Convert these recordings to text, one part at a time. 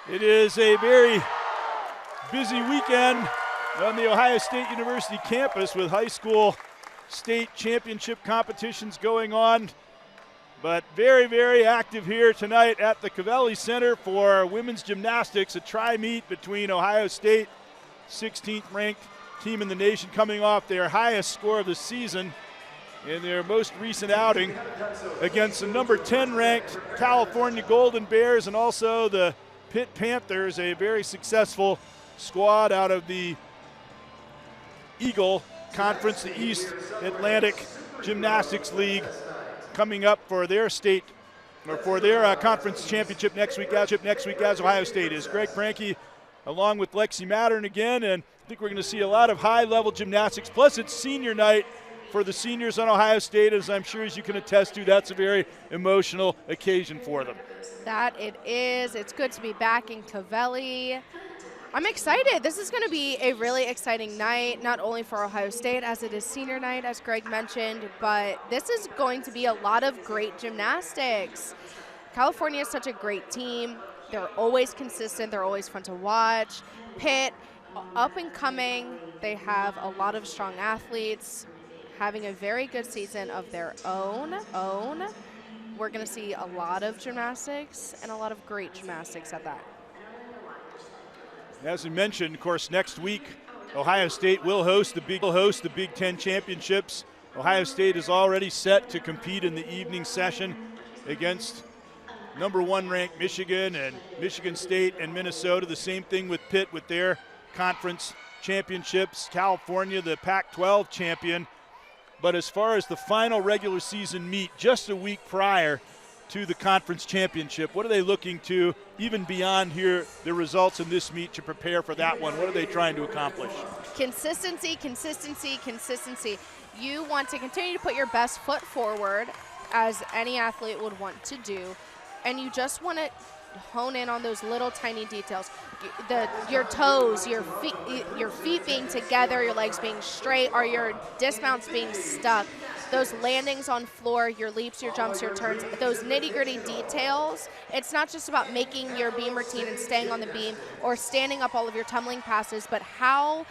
It is a very busy weekend on the Ohio State University campus with high school state championship competitions going on. But very, very active here tonight at the Covelli Center for women's gymnastics, a tri-meet between Ohio State, 16th ranked team in the nation, coming off their highest score of the season in their most recent outing against the number 10 ranked California Golden Bears and also the Pitt Panthers, a very successful squad out of the Eagle Conference, the East Atlantic Gymnastics League, coming up for their state or for their conference championship next week as Ohio State is. Greg Franke along with Lexi Mattern again, and I think we're going to see a lot of high-level gymnastics. Plus, it's senior night for the seniors on Ohio State, as I'm sure as you can attest to, that's a very emotional occasion for them. That it is. It's good to be back in Covelli. I'm excited. This is going to be a really exciting night, not only for Ohio State as it is senior night, as Greg mentioned, but this is going to be a lot of great gymnastics. California is such a great team. They're always consistent. They're always fun to watch. Pitt, up and coming. They have a lot of strong athletes, having a very good season of their own. We're going to see a lot of gymnastics and a lot of great gymnastics at that. As we mentioned, of course, next week, Ohio State will host the Big Ten Championships. Ohio State is already set to compete in the evening session against number 1 ranked Michigan and Michigan State and Minnesota. The same thing with Pitt with their conference championships. California, the Pac-12 champion. But as far as the final regular season meet, just a week prior to the conference championship, what are they looking to, even beyond here, the results in this meet, to prepare for that one? What are they trying to accomplish? Consistency, consistency, consistency. You want to continue to put your best foot forward, as any athlete would want to do, and you just want to hone in on those little tiny details. Your toes, your feet being together, your legs being straight, or your dismounts being stuck. Those landings on floor, your leaps, your jumps, your turns, those nitty-gritty details. It's not just about making your beam routine and staying on the beam or standing up all of your tumbling passes, but how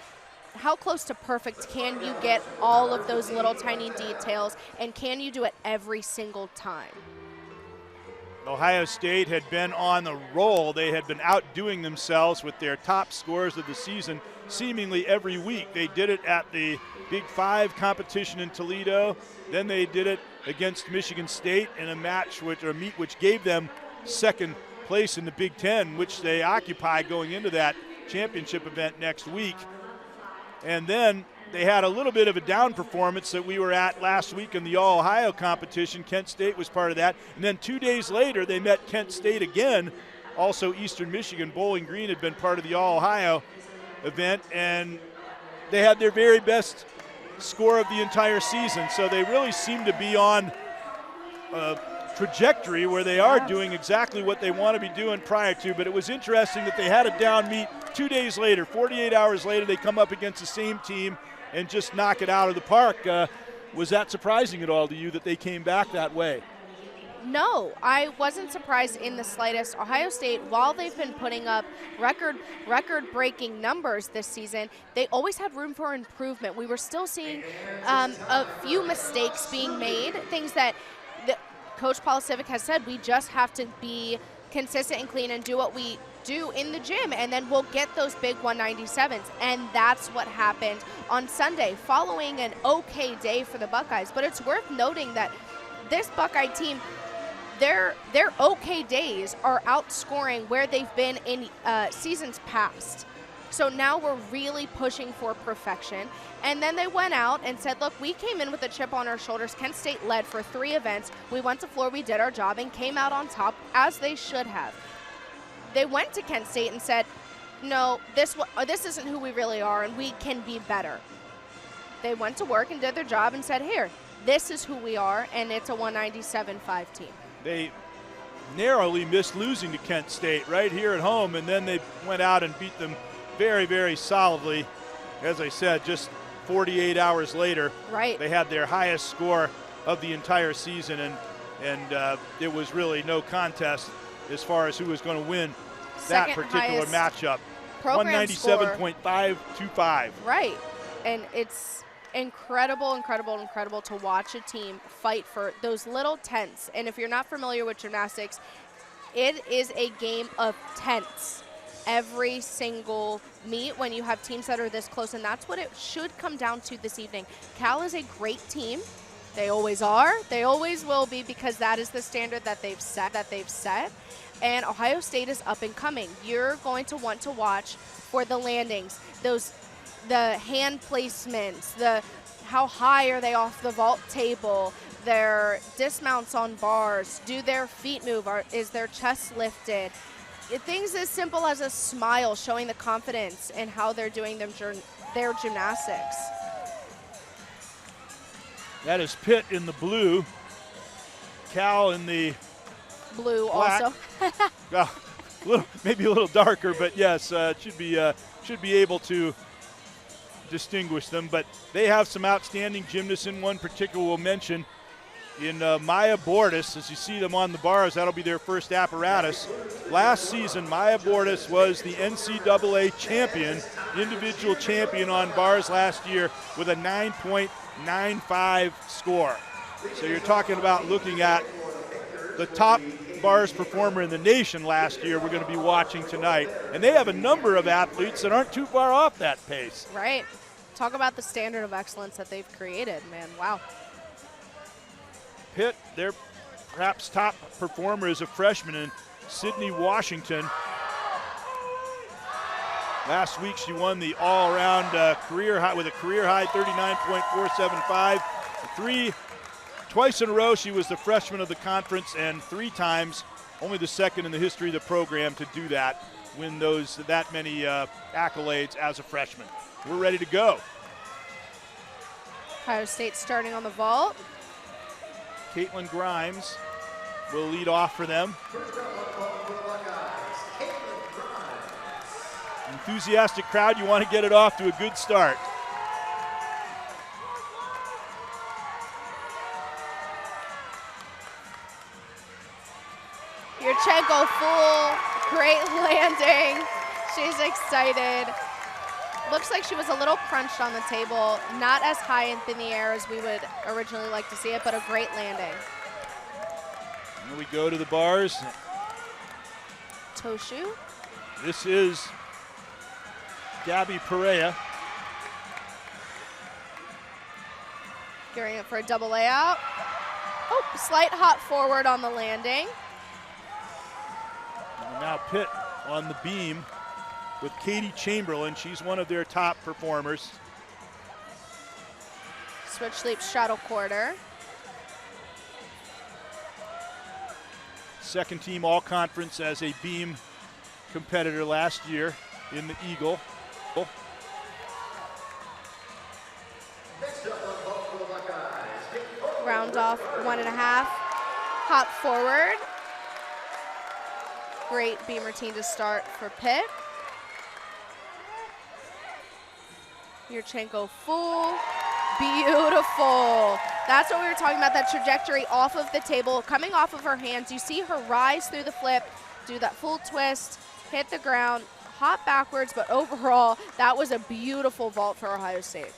close to perfect can you get all of those little tiny details, and can you do it every single time? Ohio State had been on the roll. They had been outdoing themselves with their top scores of the season seemingly every week. They did it at the Big 5 competition in Toledo. Then they did it against Michigan State in a meet which gave them second place in the Big 10, which they occupy going into that championship event next week. And then they had a little bit of a down performance that we were at last week in the All-Ohio competition. Kent State was part of that. And then 2 days later, they met Kent State again. Also, Eastern Michigan, Bowling Green had been part of the All-Ohio event, and they had their very best score of the entire season. So they really seem to be on a trajectory where they are doing exactly what they want to be doing prior to. But it was interesting that they had a down meet 2 days later. 48 hours later, they come up against the same team and just knock it out of the park. Was that surprising at all to you that they came back that way? No, I wasn't surprised in the slightest. Ohio State, while they've been putting up record-breaking numbers this season, they always had room for improvement. We were still seeing a few mistakes being made, things that Coach Paul Civic has said, we just have to be consistent and clean and do what we do in the gym, and then we'll get those big 197s. And that's what happened on Sunday, following an okay day for the Buckeyes. But it's worth noting that this Buckeye team, their okay days are outscoring where they've been in seasons past. So now we're really pushing for perfection. And then they went out and said, look, we came in with a chip on our shoulders. Kent State led for 3 events. We went to floor, we did our job, and came out on top, as they should have. They went to Kent State and said, no, this isn't who we really are, and we can be better. They went to work and did their job and said, here, this is who we are, and it's a 197-5 team. They narrowly missed losing to Kent State right here at home, and then they went out and beat them very, very solidly. As I said, just 48 hours later, right, they had their highest score of the entire season, and it was really no contest as far as who was going to win that Second particular highest matchup. program score. 197.525. Right. And it's incredible to watch a team fight for those little tenths. And if you're not familiar with gymnastics, it is a game of tenths every single meet when you have teams that are this close, and that's what it should come down to this evening. Cal is a great team. They always are. They always will be, because that is the standard that they've set. And Ohio State is up and coming. You're going to want to watch for the landings, the hand placements, how high are they off the vault table, their dismounts on bars, do their feet move, is their chest lifted? Things as simple as a smile, showing the confidence in how they're doing their gymnastics. That is Pitt in the blue, Cal in the blue black. Also. Well, maybe a little darker, but yes, should be able to distinguish them. But they have some outstanding gymnasts. In one particular we'll mention, in Maya Bordas, as you see them on the bars, that'll be their first apparatus. Last season, Maya Bordas was the NCAA champion, individual champion on bars last year with a 9.95 score. So you're talking about looking at the top bars performer in the nation last year we're going to be watching tonight. And they have a number of athletes that aren't too far off that pace. Right. Talk about the standard of excellence that they've created, man. Wow. Pitt, their perhaps top performer is a freshman in Sydney Washington. Last week she won the all-around career high with a career high 39.475. Twice in a row she was the freshman of the conference, and 3 times, only the second in the history of the program to do that, win that many accolades as a freshman. We're ready to go. Ohio State starting on the vault. Caitlin Grimes will lead off for them. Enthusiastic crowd, you want to get it off to a good start. Yurchenko full, great landing. She's excited. Looks like she was a little crunched on the table, not as high and in the air as we would originally like to see it, but a great landing. Here we go to the bars. Toshu. This is Gabby Perea. Gearing up for a double layout. Oh, slight hop forward on the landing. And now Pitt on the beam with Katie Chamberlain. She's one of their top performers. Switch leap straddle quarter. Second team all conference as a beam competitor last year in the Eagle. Round off 1.5. Hop forward. Great beam routine to start for Pitt. Yurchenko full. Beautiful. That's what we were talking about, that trajectory off of the table, coming off of her hands. You see her rise through the flip, do that full twist, hit the ground, hop backwards, but overall, that was a beautiful vault for Ohio State.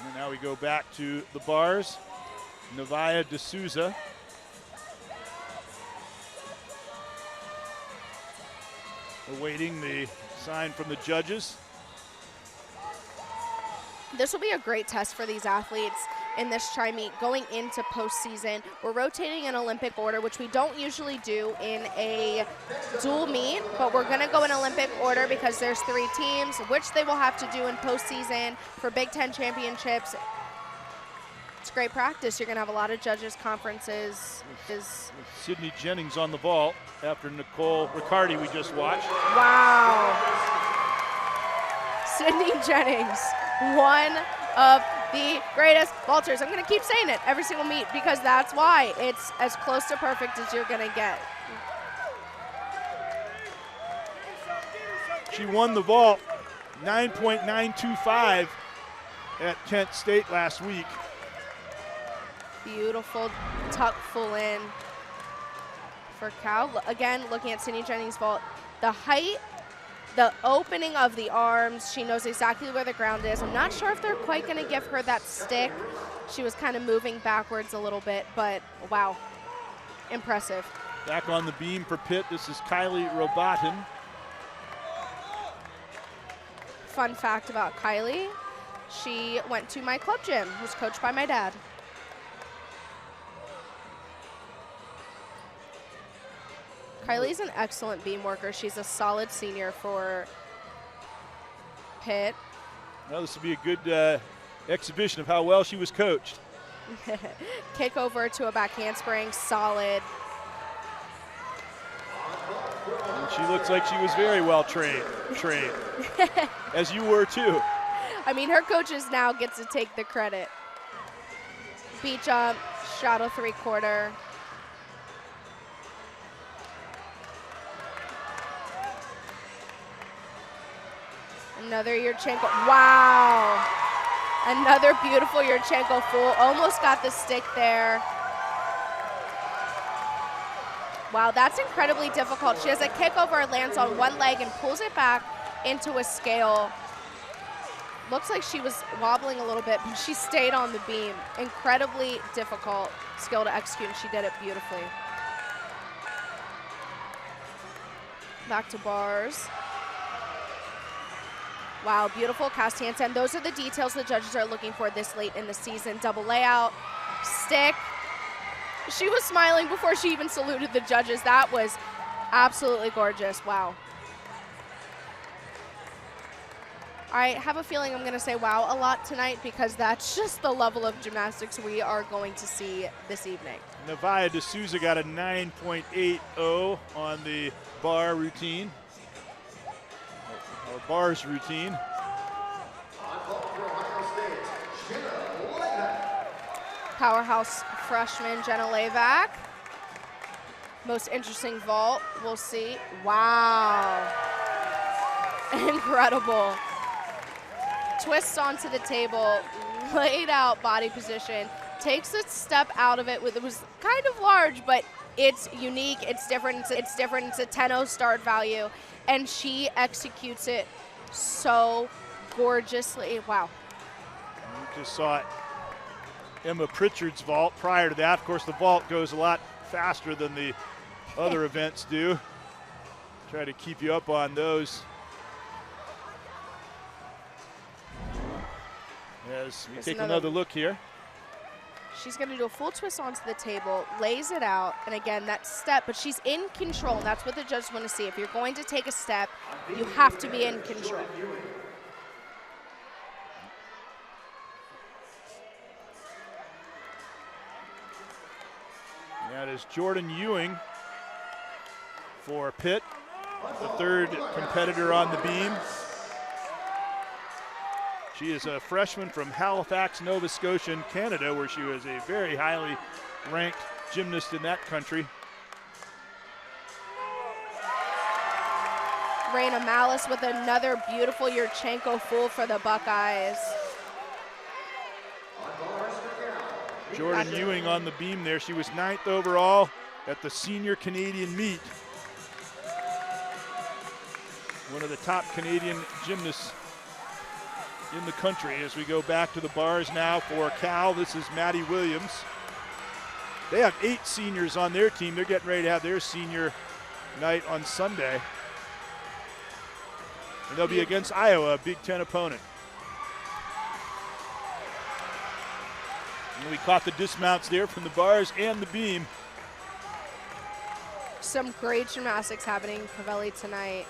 And now we go back to the bars. Nevaeh D'Souza. Awaiting the sign from the judges. This will be a great test for these athletes in this tri-meet going into postseason. We're rotating an Olympic order, which we don't usually do in a dual meet, but we're gonna go in Olympic order because there's 3 teams, which they will have to do in postseason for Big Ten championships. It's great practice. You're gonna have a lot of judges conferences. Sydney Jennings on the vault after Nicole Riccardi we just watched. Wow. Sydney Jennings, one of the greatest vaulters. I'm going to keep saying it every single meet because that's why it's as close to perfect as you're going to get. She won the vault 9.925 at Kent State last week. Beautiful tuck full in. for Cal. Again, looking at Sydney Jennings' vault, the height, the opening of the arms, she knows exactly where the ground is. I'm not sure if they're quite going to give her that stick. She was kind of moving backwards a little bit, but wow, impressive. Back on the beam for Pitt, this is Kylie Robotin. Fun fact about Kylie, she went to my club gym, was coached by my dad. Kylie's an excellent beam worker. She's a solid senior for Pitt. Well, this will be a good exhibition of how well she was coached. Kick over to a back handspring, solid. And she looks like she was very well trained, as you were too. I mean, her coaches now get to take the credit. Beat jump, straddle 3/4. Another Yurchenko, wow. Another beautiful Yurchenko full, almost got the stick there. Wow, that's incredibly difficult. She has a kick over, lands on one leg and pulls it back into a scale. Looks like she was wobbling a little bit, but she stayed on the beam. Incredibly difficult skill to execute, and she did it beautifully. Back to bars. Wow, beautiful cast handstand. Those are the details the judges are looking for this late in the season. Double layout, stick. She was smiling before she even saluted the judges. That was absolutely gorgeous. Wow. I have a feeling I'm going to say wow a lot tonight because that's just the level of gymnastics we are going to see this evening. Nevaeh D'Souza got a 9.80 on the bar routine. Or bars routine. Powerhouse freshman Jenna Levac. Most interesting vault, we'll see. Wow. Incredible. Twists onto the table, laid out body position, takes a step out of it. It was kind of large, but it's unique, it's different, it's different. It's a 10-0 start value, and she executes it so gorgeously. Wow. You just saw it. Emma Pritchard's vault prior to that. Of course, the vault goes a lot faster than the other events do. Try to keep you up on those. As we take another look here. She's going to do a full twist onto the table, lays it out, and again, that step, but she's in control, and that's what the judges want to see. If you're going to take a step, you have to be in control. That is Jordan Ewing for Pitt, the third competitor on the beam. She is a freshman from Halifax, Nova Scotia, in Canada, where she was a very highly ranked gymnast in that country. Raina Malice with another beautiful Yurchenko full for the Buckeyes. Jordan Ewing on the beam there. She was 9th overall at the senior Canadian meet. One of the top Canadian gymnasts in the country. As we go back to the bars now for Cal, this is Maddie Williams. They have 8 seniors on their team. They're getting ready to have their senior night on Sunday. And they'll be against Iowa, a Big Ten opponent. And we caught the dismounts there from the bars and the beam. Some great gymnastics happening in Pavelli tonight.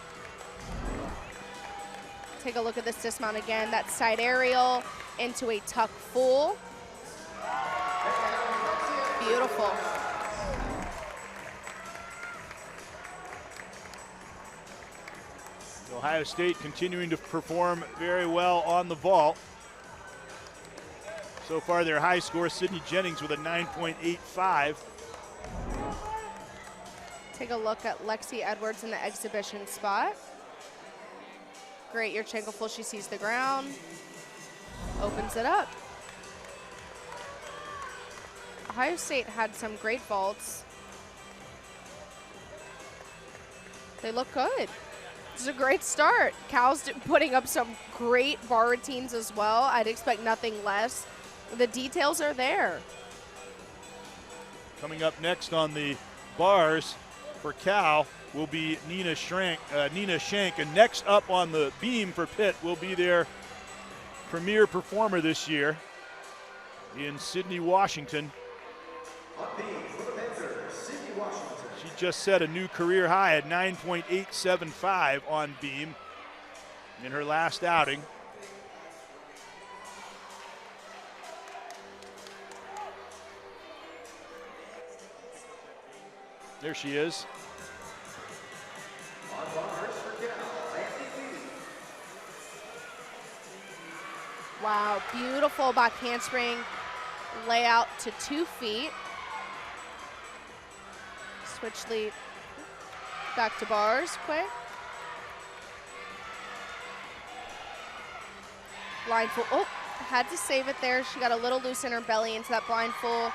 Take a look at this dismount again. That side aerial into a tuck full. Beautiful. Ohio State continuing to perform very well on the vault. So far their high score, Sydney Jennings with a 9.85. Take a look at Lexi Edwards in the exhibition spot. Great Yurchenko full, she sees the ground, opens it up. Ohio State had some great vaults. They look good. This is a great start. Cal's putting up some great bar routines as well. I'd expect nothing less. The details are there. Coming up next on the bars for Cal will be Nina Shank. And next up on the beam for Pitt will be their premier performer this year in Sydney, Washington. She just set a new career high at 9.875 on beam in her last outing. There she is. Wow, beautiful back handspring layout to 2 feet. Switch lead back to bars quick. Blind full, oh, had to save it there. She got a little loose in her belly into that blind full.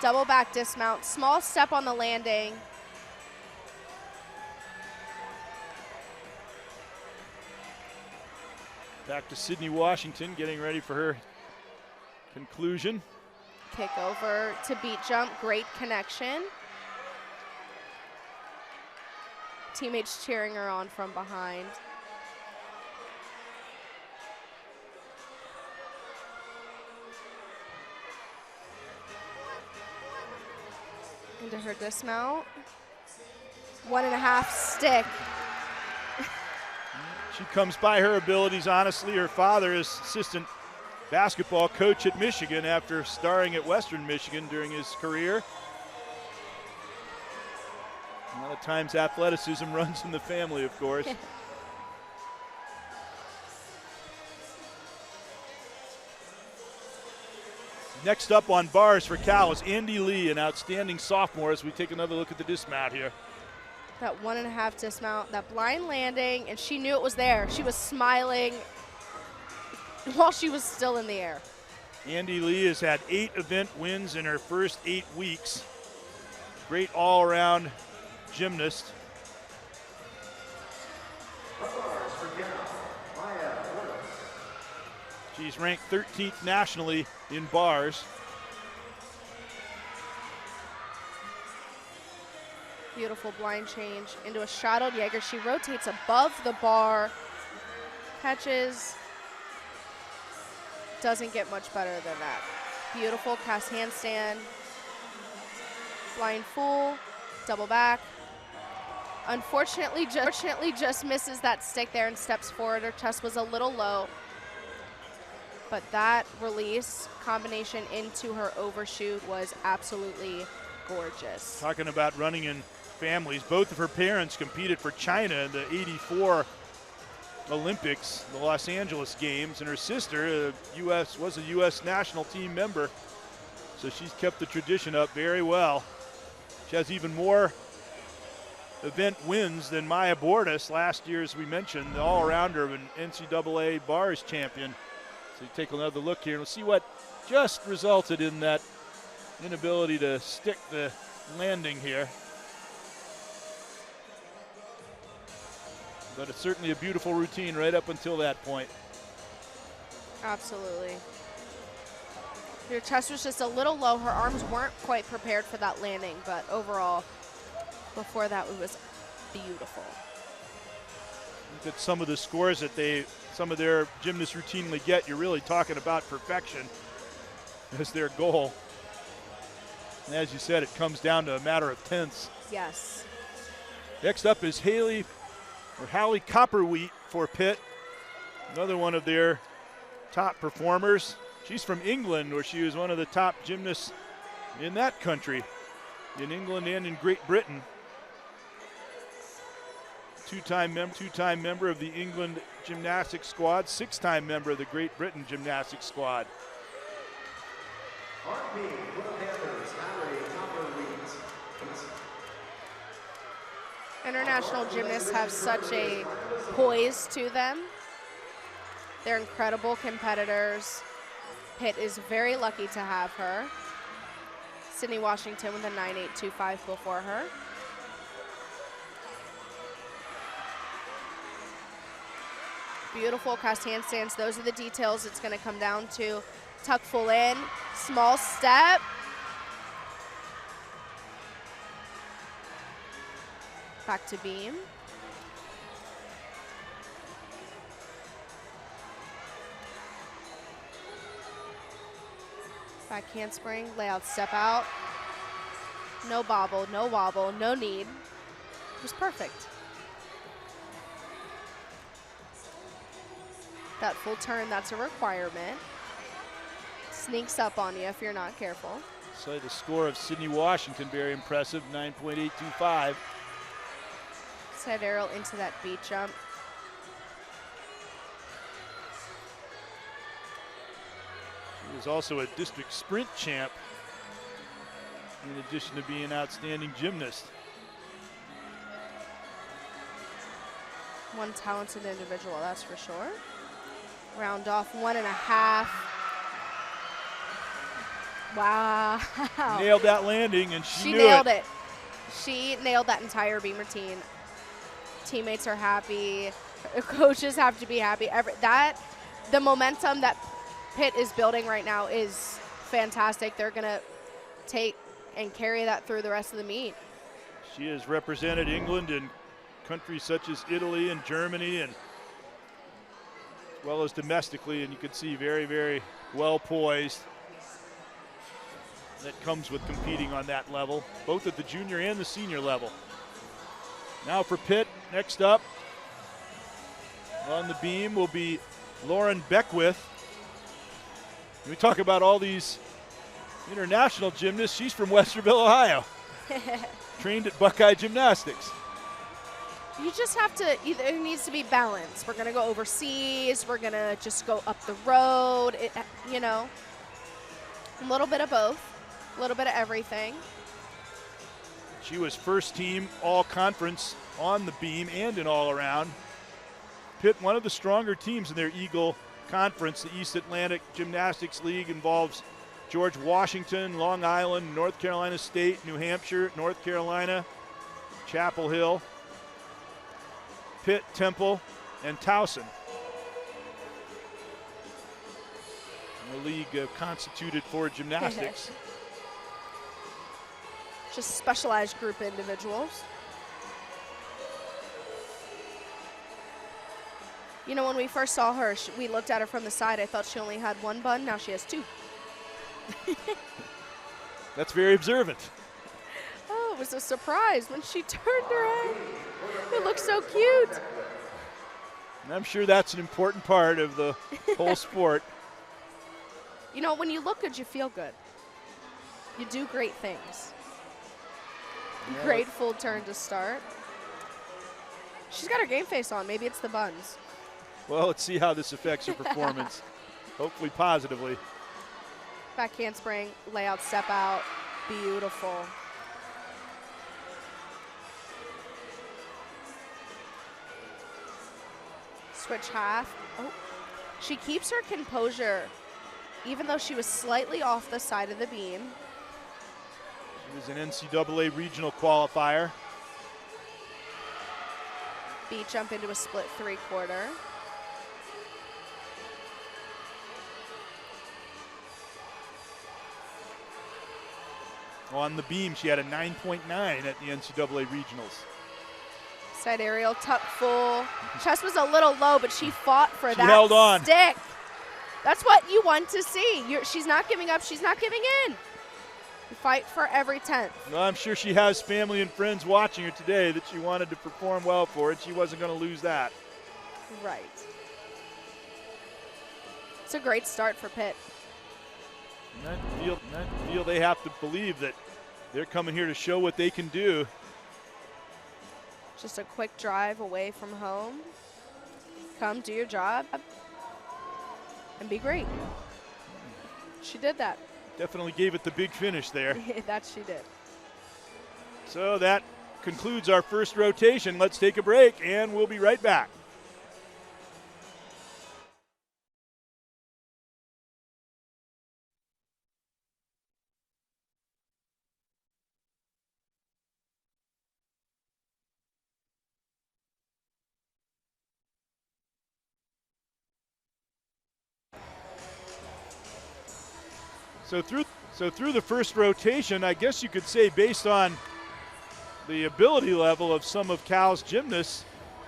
Double back dismount, small step on the landing. Back to Sydney, Washington, getting ready for her conclusion. Kick over to beat jump, great connection. Teammates cheering her on from behind. Into her dismount. 1.5 stick. She comes by her abilities, honestly. Her father is assistant basketball coach at Michigan after starring at Western Michigan during his career. A lot of times athleticism runs in the family, of course. Next up on bars for Cal is Andy Lee, an outstanding sophomore, as we take another look at the dismount here. That 1.5 dismount, that blind landing, and she knew it was there. She was smiling while she was still in the air. Andy Lee has had 8 event wins in her first 8 weeks. Great all-around gymnast. She's ranked 13th nationally in bars. Beautiful blind change into a shadowed Jaeger. She rotates above the bar, catches. Doesn't get much better than that. Beautiful cast handstand. Blind full, double back. Unfortunately, just misses that stick there and steps forward. Her chest was a little low. But that release combination into her overshoot was absolutely gorgeous. Talking about running in families, both of her parents competed for China in the '84 Olympics, the Los Angeles Games, and her sister was a U.S. national team member, so she's kept the tradition up very well. She has even more event wins than Maya Bordas, last year, as we mentioned, the all-arounder of an NCAA bars champion. So you take another look here and we'll see what just resulted in that inability to stick the landing here. But it's certainly a beautiful routine right up until that point. Absolutely. Her chest was just a little low. Her arms weren't quite prepared for that landing, but overall, before that, it was beautiful. Look at some of the scores that some of their gymnasts routinely get. You're really talking about perfection as their goal. And as you said, it comes down to a matter of tenths. Yes. Next up is Hallie Copperwheat for Pitt, another one of their top performers. She's from England, where she was one of the top gymnasts in that country, in England and in Great Britain. Two-time member of the England gymnastics squad, 6-time member of the Great Britain gymnastics squad. International gymnasts have such a poise to them. They're incredible competitors. Pitt is very lucky to have her. Sydney Washington with a 9.825 before her. Beautiful cross handstands. Those are the details it's going to come down to. Tuck full in, small step. Back to beam. Back handspring, layout step out. No bobble, no wobble, no need. It was perfect. That full turn, that's a requirement. Sneaks up on you if you're not careful. So the score of Sydney Washington, very impressive, 9.825. Side aerial into that beat jump. She was also a district sprint champ, in addition to being an outstanding gymnast. One talented individual, that's for sure. Round off 1.5. Wow. Nailed that landing, and she knew nailed it. She nailed that entire beam routine. Teammates are happy. Coaches have to be happy. The momentum that Pitt is building right now is fantastic. They're going to take and carry that through the rest of the meet. She has represented England in countries such as Italy and Germany, and as well as domestically, and you can see very, very well poised. That comes with competing on that level, both at the junior and the senior level. Now for Pitt, next up on the beam will be Lauren Beckwith. We talk about all these international gymnasts. She's from Westerville, Ohio. Trained at Buckeye Gymnastics. You just have to, there needs to be balance. We're going to go overseas. We're going to just go up the road. You know, a little bit of both, a little bit of everything. She was first team all conference on the beam and in all around. Pitt, one of the stronger teams in their Eagle Conference. The East Atlantic Gymnastics League involves George Washington, Long Island, North Carolina State, New Hampshire, North Carolina, Chapel Hill, Pitt, Temple, and Towson. And the league constituted for gymnastics. Just specialized group individuals. You know, when we first saw her, we looked at her from the side. I thought she only had one bun. Now she has two. That's very observant. Oh, it was a surprise when she turned her head. It looked so cute. And I'm sure that's an important part of the whole sport. You know, when you look good, you feel good. You do great things. Yeah. Great full turn to start. She's got her game face on. Maybe it's the buns. Well, let's see how this affects her performance. Hopefully positively. Back handspring, layout step out. Beautiful. Switch half. Oh, she keeps her composure even though she was slightly off the side of the beam. She was an NCAA regional qualifier. Beat jump into a split 3/4. On the beam, she had a 9.9 at the NCAA regionals. Side aerial, tuck full. Chest was a little low, but she fought for that held on. Stick. That's what you want to see. She's not giving up. She's not giving in. You fight for every 10th. Well, I'm sure she has family and friends watching her today that she wanted to perform well for, and she wasn't going to lose that. Right. It's a great start for Pitt. And I feel they have to believe that they're coming here to show what they can do. Just a quick drive away from home. Come do your job and be great. She did that. Definitely gave it the big finish there. That she did. So that concludes our first rotation. Let's take a break, and we'll be right back. So through the first rotation, I guess you could say, based on the ability level of some of Cal's gymnasts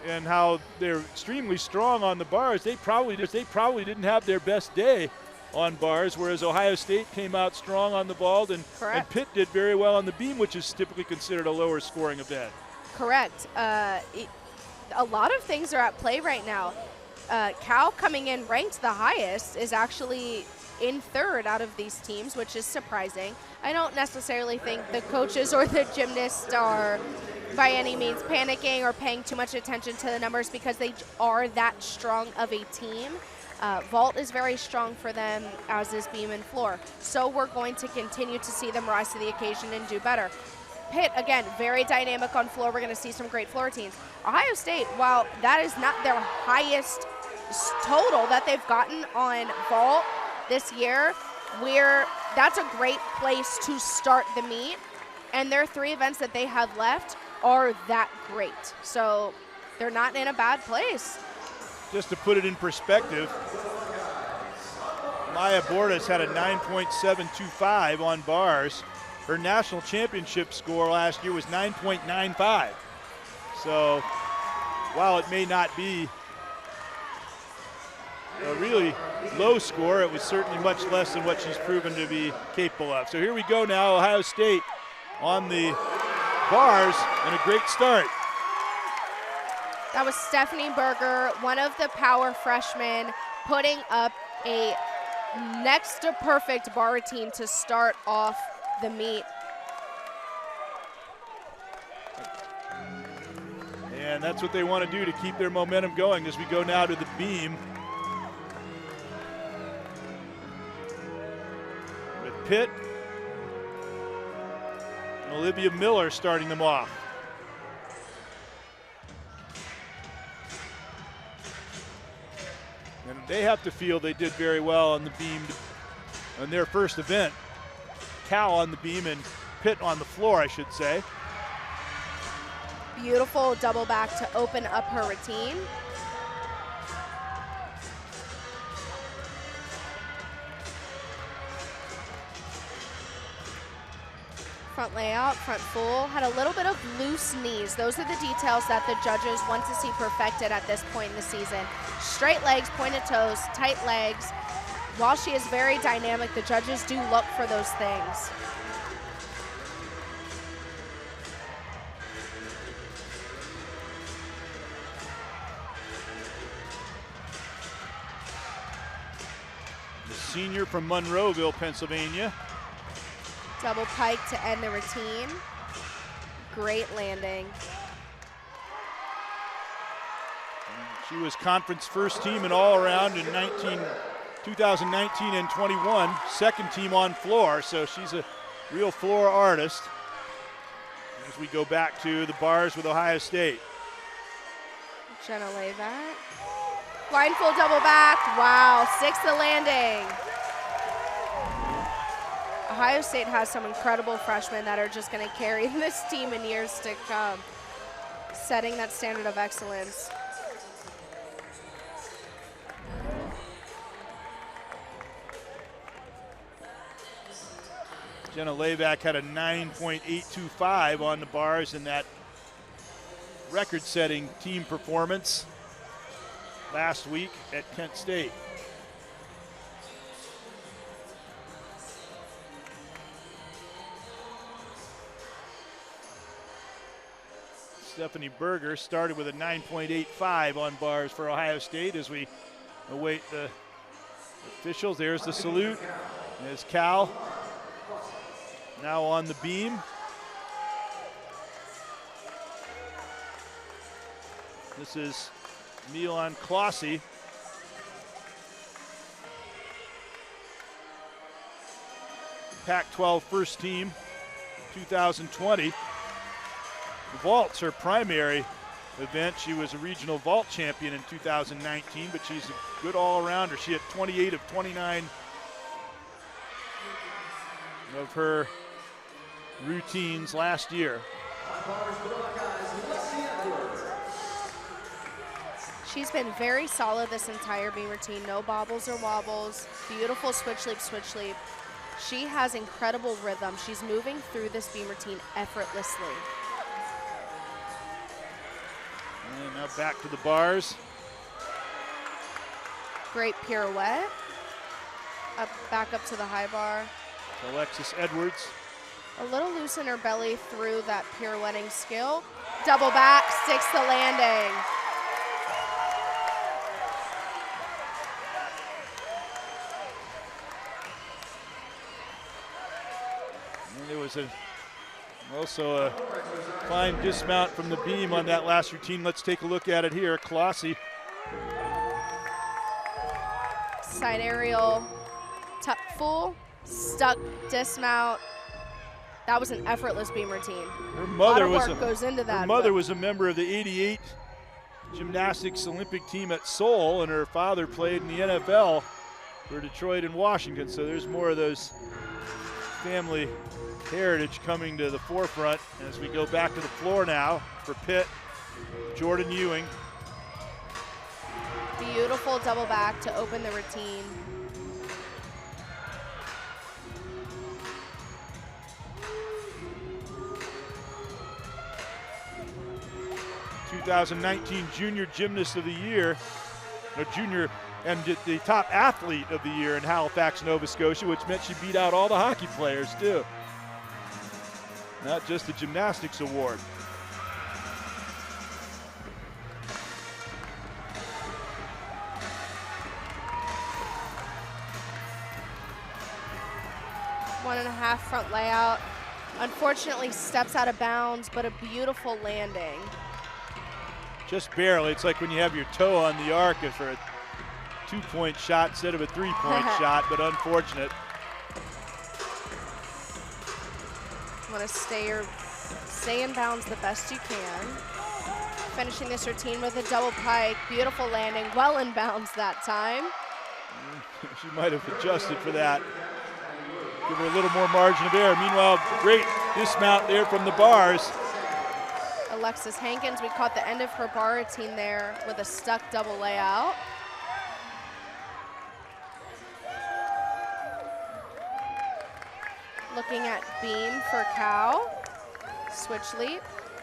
and how they're extremely strong on the bars, they probably didn't have their best day on bars, whereas Ohio State came out strong on the vault, and Pitt did very well on the beam, which is typically considered a lower scoring event. Correct. A lot of things are at play right now. Cal coming in ranked the highest is actually in third out of these teams, which is surprising. I don't necessarily think the coaches or the gymnasts are by any means panicking or paying too much attention to the numbers, because they are that strong of a team. Vault is very strong for them, as is beam and floor. So we're going to continue to see them rise to the occasion and do better. Pitt, again, very dynamic on floor. We're going to see some great floor teams. Ohio State, while that is not their highest total that they've gotten on vault this year, that's a great place to start the meet. And their 3 events that they have left are that great. So they're not in a bad place. Just to put it in perspective, Maya Bordas had a 9.725 on bars. Her national championship score last year was 9.95. So while it may not be a really low score, it was certainly much less than what she's proven to be capable of. So here we go now, Ohio State on the bars, and a great start. That was Stephanie Berger, one of the power freshmen, putting up a next to perfect bar routine to start off the meet. And that's what they want to do to keep their momentum going as we go now to the beam. With Pitt and Olivia Miller starting them off. And they have to feel they did very well on the beam on their first event. Cal on the beam and Pitt on the floor, I should say. Beautiful double back to open up her routine. Front layout, front full, had a little bit of loose knees. Those are the details that the judges want to see perfected at this point in the season. Straight legs, pointed toes, tight legs. While she is very dynamic, the judges do look for those things. The senior from Monroeville, Pennsylvania. Double pike to end the routine. Great landing. She was conference first team and all around in 2019 and 21, second team on floor, so she's a real floor artist. As we go back to the bars with Ohio State. Jenna Levac. Line full double back. Wow, 6th landing. Ohio State has some incredible freshmen that are just going to carry this team in years to come, setting that standard of excellence. Jenna Levac had a 9.825 on the bars in that record-setting team performance last week at Kent State. Stephanie Berger started with a 9.85 on bars for Ohio State as we await the officials. There's the salute. There's Cal now on the beam. This is Milan Klossi. Pac-12 first team, 2020. The vault's her primary event. She was a regional vault champion in 2019, but she's a good all-arounder. She had 28 of 29 of her routines last year. She's been very solid this entire beam routine. No bobbles or wobbles. Beautiful switch leap, switch leap. She has incredible rhythm. She's moving through this beam routine effortlessly. And now back to the bars. Great pirouette. Back up to the high bar. Alexis Edwards. A little loose in her belly through that pirouetting skill. Double back, sticks the landing. And there was also a fine dismount from the beam on that last routine. Let's take a look at it here. Colossi. Side aerial, tuck full, stuck dismount. That was an effortless beam routine. Her mother goes into that. Her mother was a member of the '88 gymnastics Olympic team at Seoul, and her father played in the NFL for Detroit and Washington. So there's more of those family heritage coming to the forefront as we go back to the floor now for Pitt. Jordan Ewing. Beautiful double back to open the routine. '19 Junior Gymnast of the Year, junior and the top athlete of the year in Halifax, Nova Scotia, which meant she beat out all the hockey players too. Not just the gymnastics award. One and a half front layout. Unfortunately steps out of bounds, but a beautiful landing. Just barely. It's like when you have your toe on the arc for a 2-point shot instead of a 3-point shot, but unfortunate. Want to stay in bounds the best you can. Finishing this routine with a double pike. Beautiful landing, well in bounds that time. She might have adjusted for that. Give her a little more margin of error. Meanwhile, great dismount there from the bars. Alexis Hankins, we caught the end of her bar routine there with a stuck double layout. Looking at beam for Cow. Switch leap,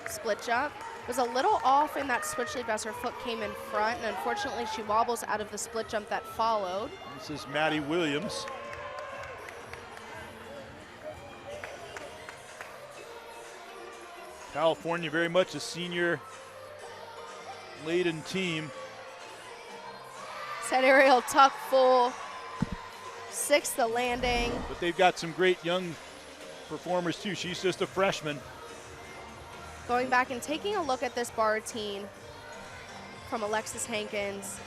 split jump. Was a little off in that switch leap as her foot came in front, and unfortunately she wobbles out of the split jump that followed. This is Maddie Williams. California very much a senior-laden team. Set aerial tuck full, 6th the landing. But they've got some great young performers too. She's just a freshman. Going back and taking a look at this bar routine from Alexis Hankins.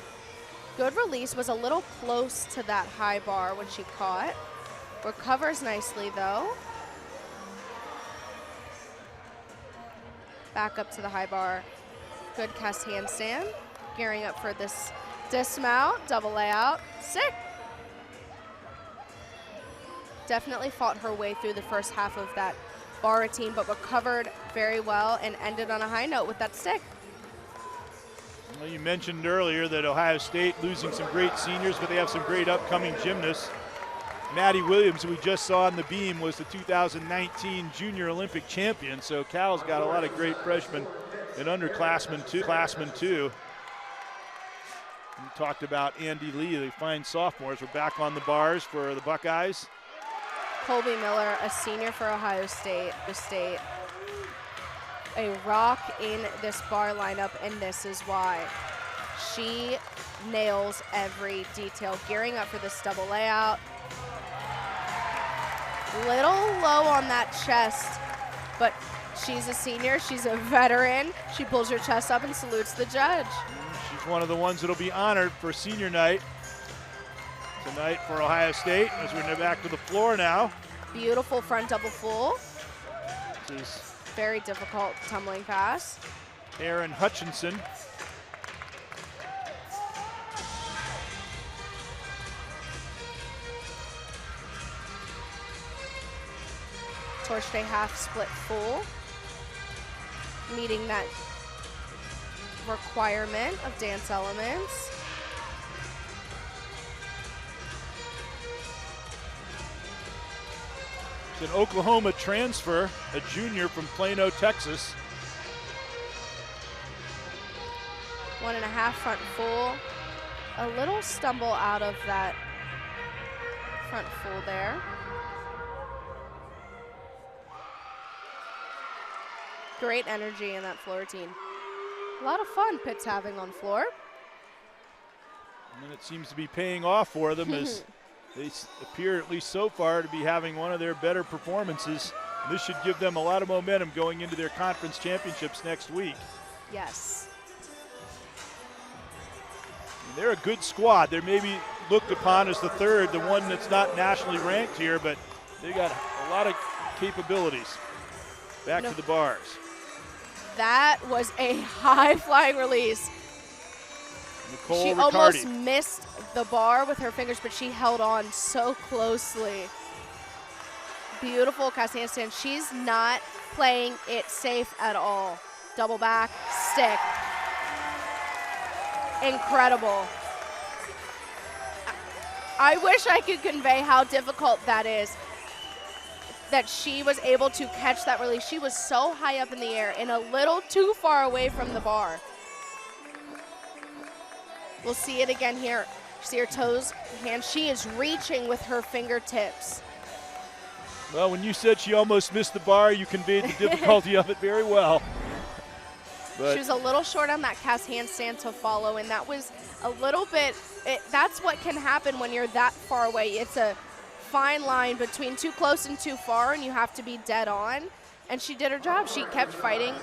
Good release, was a little close to that high bar when she caught. Recovers nicely though. Back up to the high bar. Good cast handstand. Gearing up for this dismount, double layout, sick. Definitely fought her way through the first half of that bar routine, but recovered very well and ended on a high note with that stick. Well, you mentioned earlier that Ohio State losing some great seniors, but they have some great upcoming gymnasts. Maddie Williams, who we just saw on the beam, was the 2019 Junior Olympic champion. So Cal's got a lot of great freshmen and underclassmen too. We talked about Andy Lee, the fine sophomores. We're back on the bars for the Buckeyes. Colby Miller, a senior for Ohio State, a rock in this bar lineup, and this is why. She nails every detail. Gearing up for this double layout. Little low on that chest, but she's a senior, she's a veteran. She pulls her chest up and salutes the judge. She's one of the ones that'll be honored for senior night tonight for Ohio State, as we're back to the floor now. Beautiful front double full. This is very difficult tumbling pass. Aaron Hutchinson. Torch day half split full, meeting that requirement of dance elements. It's an Oklahoma transfer, a junior from Plano, Texas. 1.5 front full. A little stumble out of that front full there. Great energy in that floor routine. A lot of fun Pitt's having on floor. And it seems to be paying off for them as they appear, at least so far, to be having one of their better performances. This should give them a lot of momentum going into their conference championships next week. Yes. And they're a good squad. They're maybe looked upon as the third, the one that's not nationally ranked here, but they got a lot of capabilities. Back to the bars. That was a high-flying release. Nicole she Riccardi almost missed the bar with her fingers, but she held on so closely. Beautiful cast handstand. She's not playing it safe at all. Double back, stick. Incredible. I wish I could convey how difficult that is, that she was able to catch that release. She was so high up in the air and a little too far away from the bar. We'll see it again here. See her toes, hand. She is reaching with her fingertips. Well, when you said she almost missed the bar, you conveyed the difficulty of it very well. But she was a little short on that cast handstand to follow, and that was a little bit, that's what can happen when you're that far away. It's a fine line between too close and too far, and you have to be dead on. And she did her job. She kept fighting.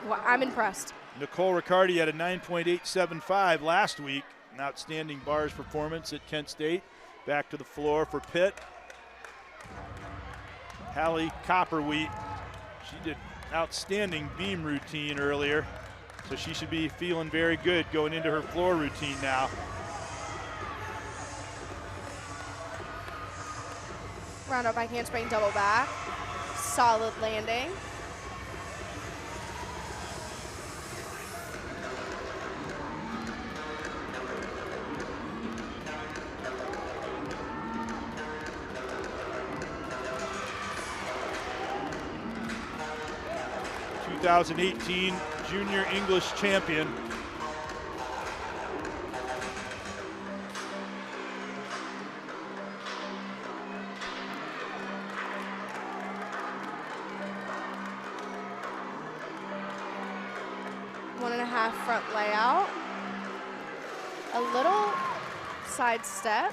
Well, I'm impressed. Nicole Riccardi had a 9.875 last week. An outstanding bars performance at Kent State. Back to the floor for Pitt. Hallie Copperwheat, she did outstanding beam routine earlier, so she should be feeling very good going into her floor routine now. Round up by handspring double back. Solid landing. The 2018 Junior English champion. Front layout, a little side step.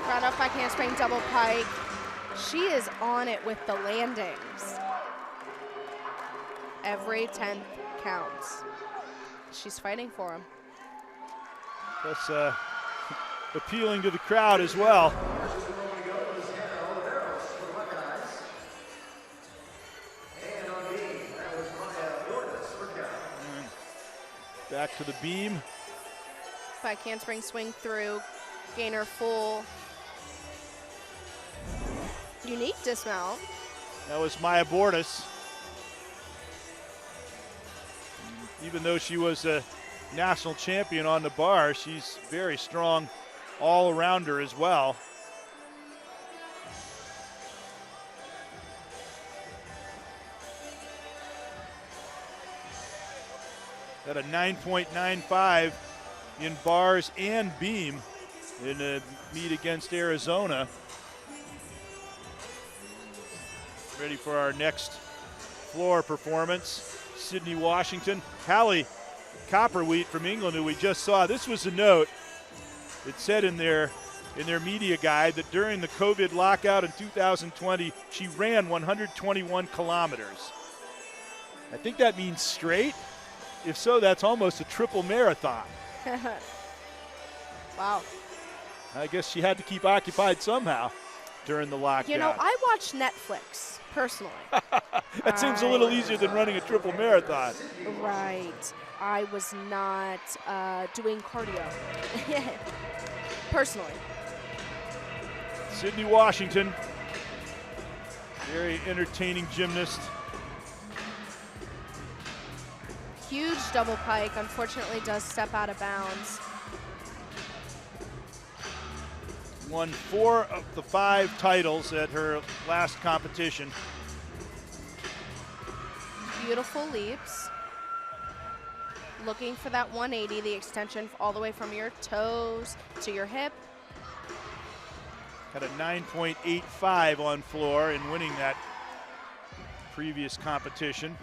Front up back handspring double pike. She is on it with the landings. Every 10th counts. She's fighting for him. That's appealing to the crowd as well. And back to the beam. Back handspring swing through, gainer full. Unique dismount. That was Maya Bordas. Even though she was a national champion on the bar, she's very strong all around her as well. At a 9.95 in bars and beam in a meet against Arizona. Ready for our next floor performance. Sydney Washington, Hallie Copperwheat from England, who we just saw. This was a note. It said in their media guide that during the COVID lockout in 2020, she ran 121 kilometers. I think that means straight. If so, that's almost a triple marathon. Wow. I guess she had to keep occupied somehow during the lockout. You know, I watch Netflix personally. That seems a little easier than running a triple marathon. Right. I was not doing cardio. Personally. Sydney Washington, very entertaining gymnast. Huge double pike, unfortunately does step out of bounds. Won 4 of the 5 titles at her last competition. Beautiful leaps. Looking for that 180, the extension all the way from your toes to your hip. Got a 9.85 on floor in winning that previous competition.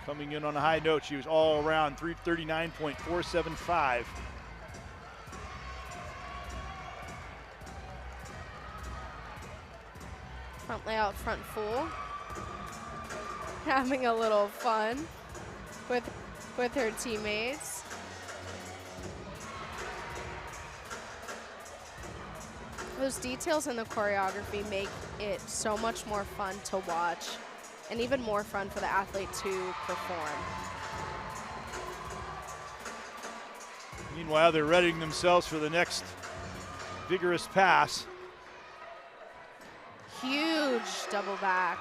Coming in on a high note, she was all around 339.475. Front layout, front full. Having a little fun with her teammates. Those details in the choreography make it so much more fun to watch and even more fun for the athlete to perform. Meanwhile, they're readying themselves for the next vigorous pass. Huge double back.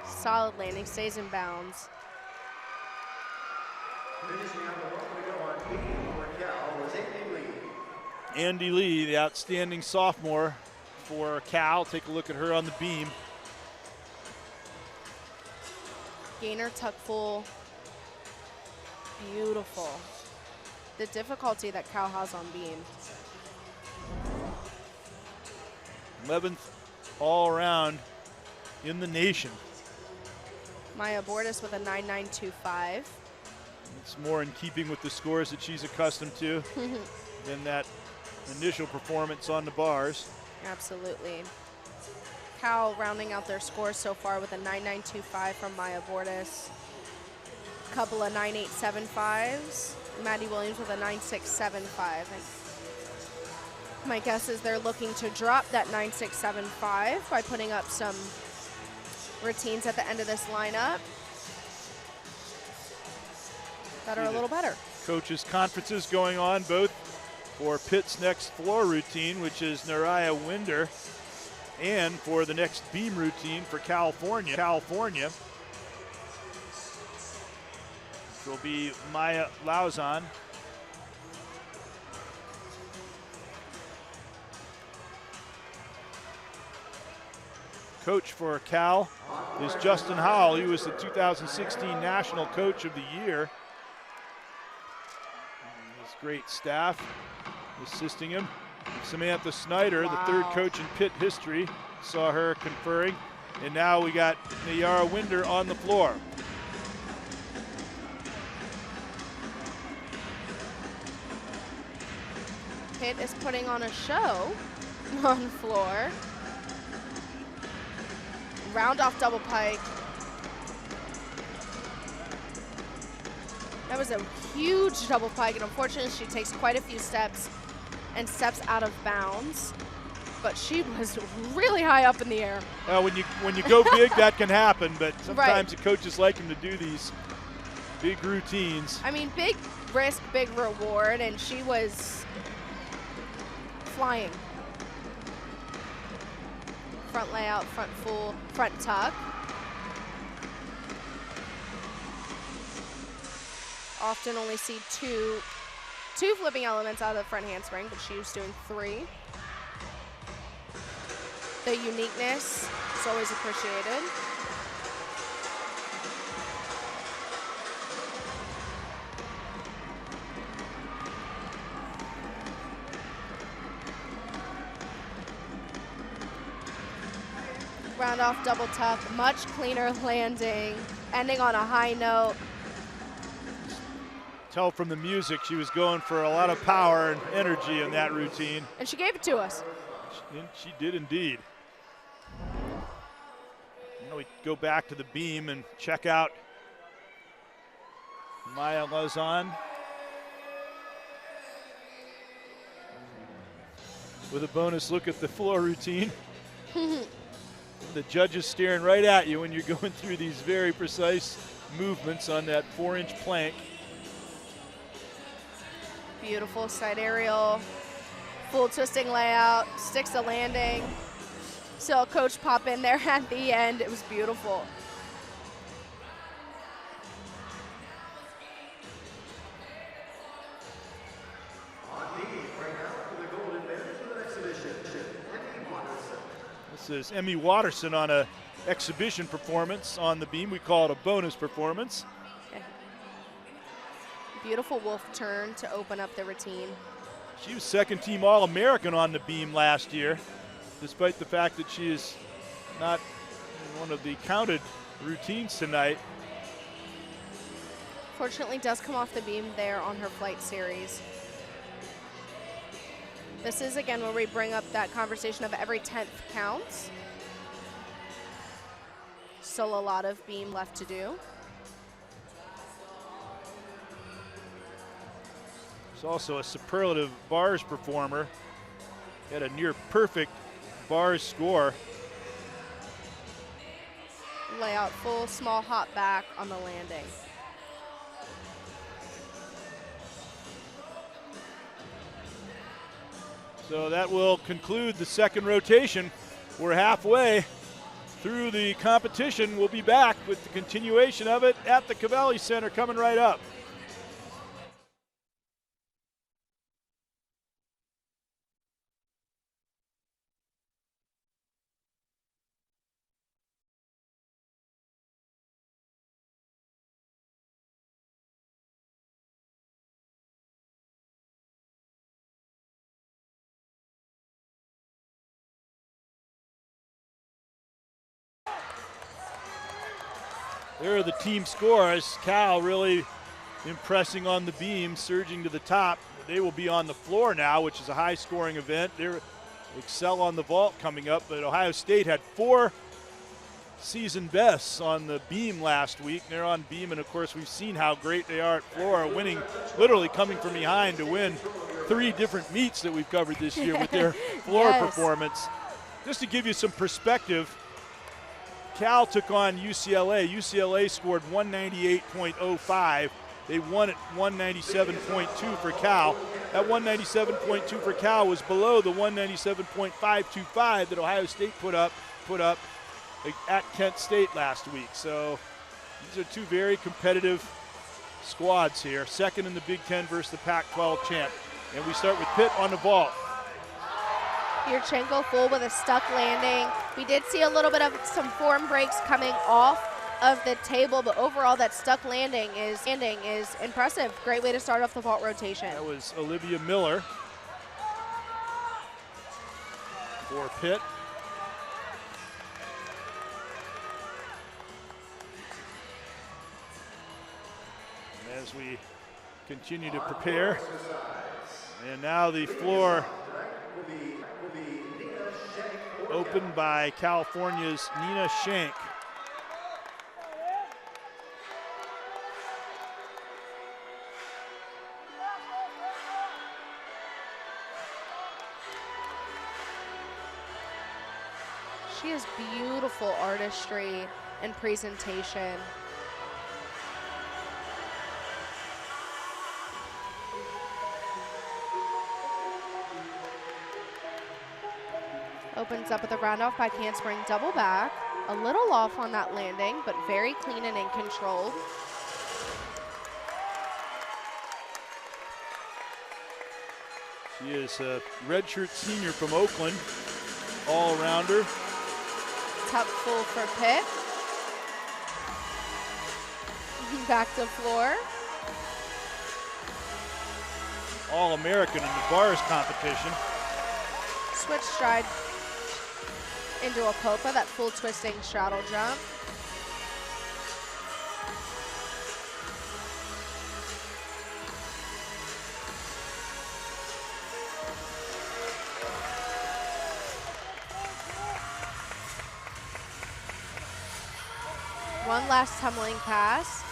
Solid landing, stays in bounds. Andy Lee, the outstanding sophomore for Cal. Take a look at her on the beam. Gainer tuck full. Beautiful. The difficulty that Cal has on beam. 11th all around in the nation. Maya Bordas with a 9.925. It's more in keeping with the scores that she's accustomed to than that initial performance on the bars. Absolutely. Cal rounding out their scores so far with a 9.925 from Maya Bordas. A couple of 9.875s. Maddie Williams with a 9.675. And my guess is they're looking to drop that 9.675 by putting up some routines at the end of this lineup that are a little better. Coaches' conferences going on both for Pitt's next floor routine, which is Naraya Winder, and for the next beam routine for California. Which will be Maya Lauzon. Coach for Cal is Justin Howell. He was the 2016 National Coach of the Year. His great staff assisting him. Samantha Snyder, the 3rd coach in Pitt history, saw her conferring. And now we got Nayara Winder on the floor. Pitt is putting on a show on floor. Round off double pike. That was a huge double pike, and unfortunately she takes quite a few steps and steps out of bounds. But she was really high up in the air. When you go big, that can happen, but sometimes the coaches like him to do these big routines. I mean, big risk, big reward, and she was flying. Front layout, front full, front tuck. Often only see two flipping elements out of the front handspring, but she was doing 3. The uniqueness is always appreciated. Round off double tuck, much cleaner landing, ending on a high note. Tell from the music she was going for a lot of power and energy in that routine. And she gave it to us. She did indeed. Now we go back to the beam and check out Maya Lauzon with a bonus look at the floor routine. The judges staring right at you when you're going through these very precise movements on that 4-inch plank. Beautiful side aerial, Full twisting layout, sticks the landing. Saw Coach pop in there at the end. It was beautiful. This is Emmy Watterson on a exhibition performance on the beam. We call it a bonus performance. Okay. Beautiful wolf turn to open up the routine. She was second team All-American on the beam last year, despite the fact that she is not in one of the counted routines tonight. Fortunately does come off the beam there on her flight series. This is again where we bring up that conversation of every 10th counts. Still a lot of beam left to do. She's also a superlative bars performer. Had a near perfect bars score. Layout full, small hop back on the landing. So that will conclude the second rotation. We're halfway through the competition. We'll be back with the continuation of it at the Cavalli Center coming right up. There are the team scores. Cal really impressing on the beam, surging to the top. They will be on the floor now, which is a high-scoring event. They're excel on the vault coming up, but Ohio State had 4 season bests on the beam last week. They're on beam, and of course we've seen how great they are at floor, winning, literally coming from behind to win 3 different meets that we've covered this year with their floor performance. Just to give you some perspective, Cal took on UCLA. UCLA scored 198.05. They won at 197.2 for Cal. That 197.2 for Cal was below the 197.525 that Ohio State put up at Kent State last week. So these are 2 very competitive squads here. Second in the Big Ten versus the Pac-12 champ. And we start with Pitt on the vault. Yurchenko full with a stuck landing. We did see a little bit of some form breaks coming off of the table, but overall that stuck landing is impressive. Great way to start off the vault rotation. That was Olivia Miller for Pitt. And as we continue to prepare, and now the floor opened by California's Nina Shank. She has beautiful artistry and presentation. Opens up with a round off by handspring double back. A little off on that landing, but very clean and in control. She is a redshirt senior from Oakland, all-rounder. Tuck full for Pitt. Back to floor. All-American in the bars competition. Switch stride into a popa, that full twisting straddle jump. One last tumbling pass.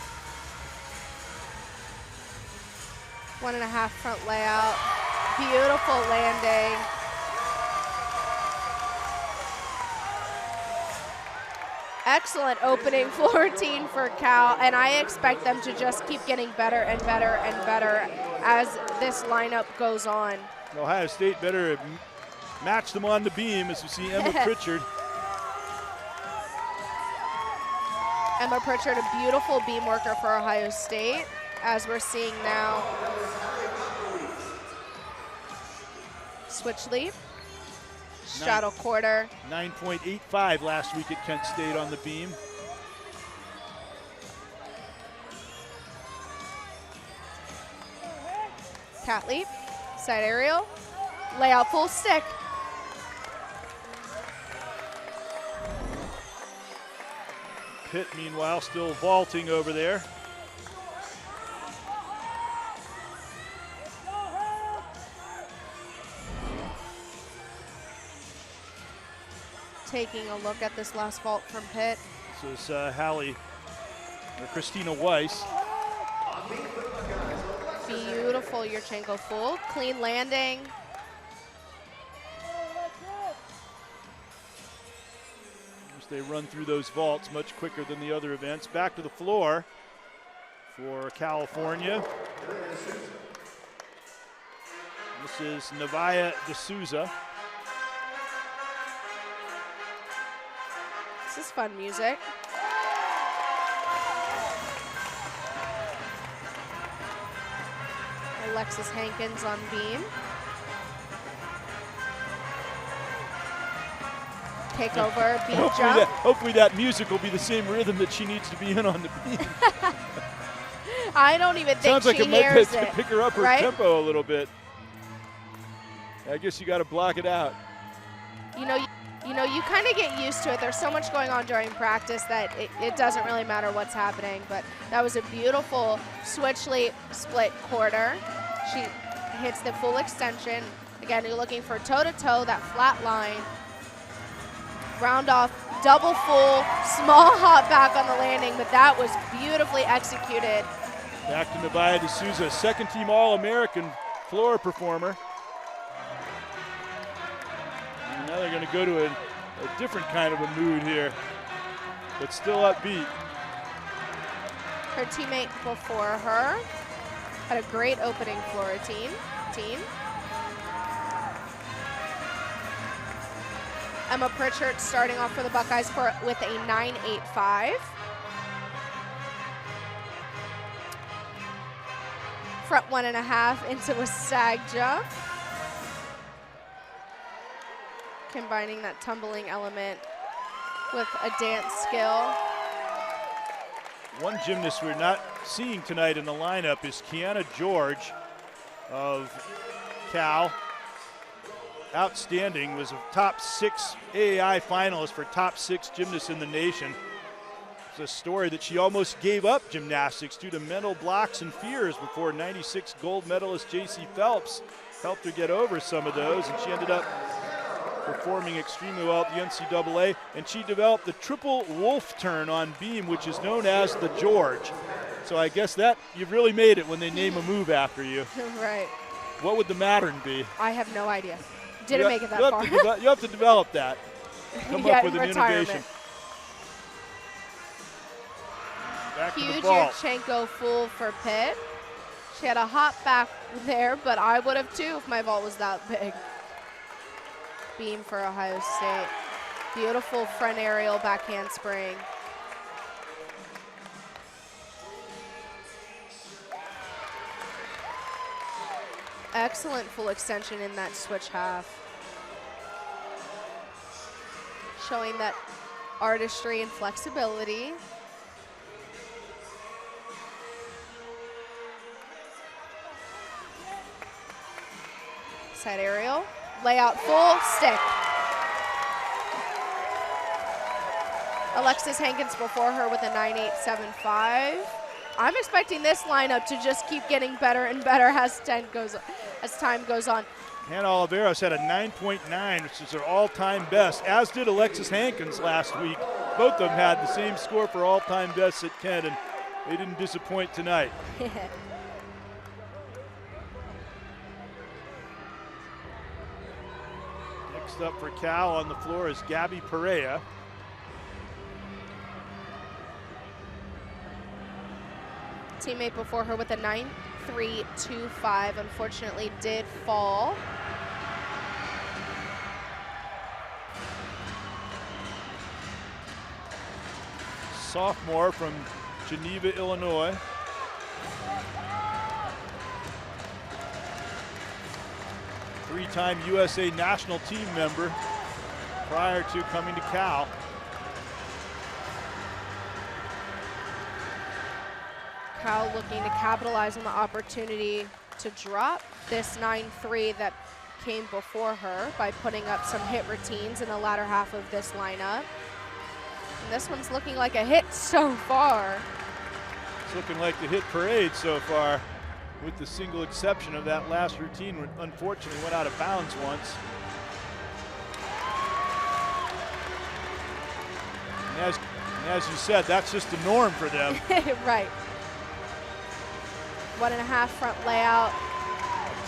1.5 front layout. Beautiful landing. Excellent opening floor routine for Cal, and I expect them to just keep getting better and better and better as this lineup goes on. Ohio State better match them on the beam as we see Emma Pritchard. Emma Pritchard, a beautiful beam worker for Ohio State, as we're seeing now. Switch leap, straddle quarter. 9.85 last week at Kent State on the beam. Cat leap, side aerial, layout full stick. Pitt, meanwhile, still vaulting over there. Taking a look at this last vault from Pitt. This is Christina Weiss. Beautiful Yurchenko full, clean landing. They run through those vaults much quicker than the other events. Back to the floor for California. This is Nevaeh D'Souza. This is fun music. Alexis Hankins on beam. Take over, beam jump. Hopefully that music will be the same rhythm that she needs to be in on the beam. I don't even think Sounds like she it might hears it. pick her up her right? tempo a little bit. I guess you got to block it out. You know, you kind of get used to it. There's so much going on during practice that it doesn't really matter what's happening. But that was a beautiful switch leap split quarter. She hits the full extension. Again, you're looking for toe-to-toe, that flat line. Round off, double full, small hop back on the landing, but that was beautifully executed. Back to Nevaeh D'Souza, second-team All-American floor performer. And now they're going to go to a different kind of a mood here, but still upbeat. Her teammate before her had a great opening floor routine. Emma Pritchard starting off for the Buckeyes with a 9.85. Front 1.5 into a sag jump. Combining that tumbling element with a dance skill. One gymnast we're not seeing tonight in the lineup is Kiana George of Cal. Outstanding, was a top 6 AAI finalist for top 6 gymnasts in the nation. It's a story that she almost gave up gymnastics due to mental blocks and fears before 96 gold medalist J.C. Phelps helped her get over some of those, and she ended up performing extremely well at the NCAA, and she developed the triple wolf turn on beam, which is known as the George. So I guess that you've really made it when they name a move after you. Right. What would the Mattern be? I have no idea. Didn't make it that far. You have to develop that. Come up with an innovation. Back to the Huge ball. Yurchenko full for Pitt. She had a hop back there, but I would have too if my vault was that big. Beam for Ohio State. Beautiful front aerial back handspring. Excellent full extension in that switch half. Showing that artistry and flexibility. Side aerial, layout full, stick. Alexis Hankins before her with a 9.875. I'm expecting this lineup to just keep getting better and better as time goes on. Hannah Oliveros had a 9.9, which is her all-time best, as did Alexis Hankins last week. Both of them had the same score for all-time bests at Kent, and they didn't disappoint tonight. Next up for Cal on the floor is Gabby Perea. Teammate before her with a 9.325, unfortunately did fall. sophomore from Geneva, Illinois. Three-time USA national team member prior to coming to Cal. Cal looking to capitalize on the opportunity to drop this 9-3 that came before her by putting up some hit routines in the latter half of this lineup. And this one's looking like a hit so far. It's looking like the hit parade so far, with the single exception of that last routine, which unfortunately went out of bounds once. And as you said, that's just the norm for them. Right. 1.5 front layout.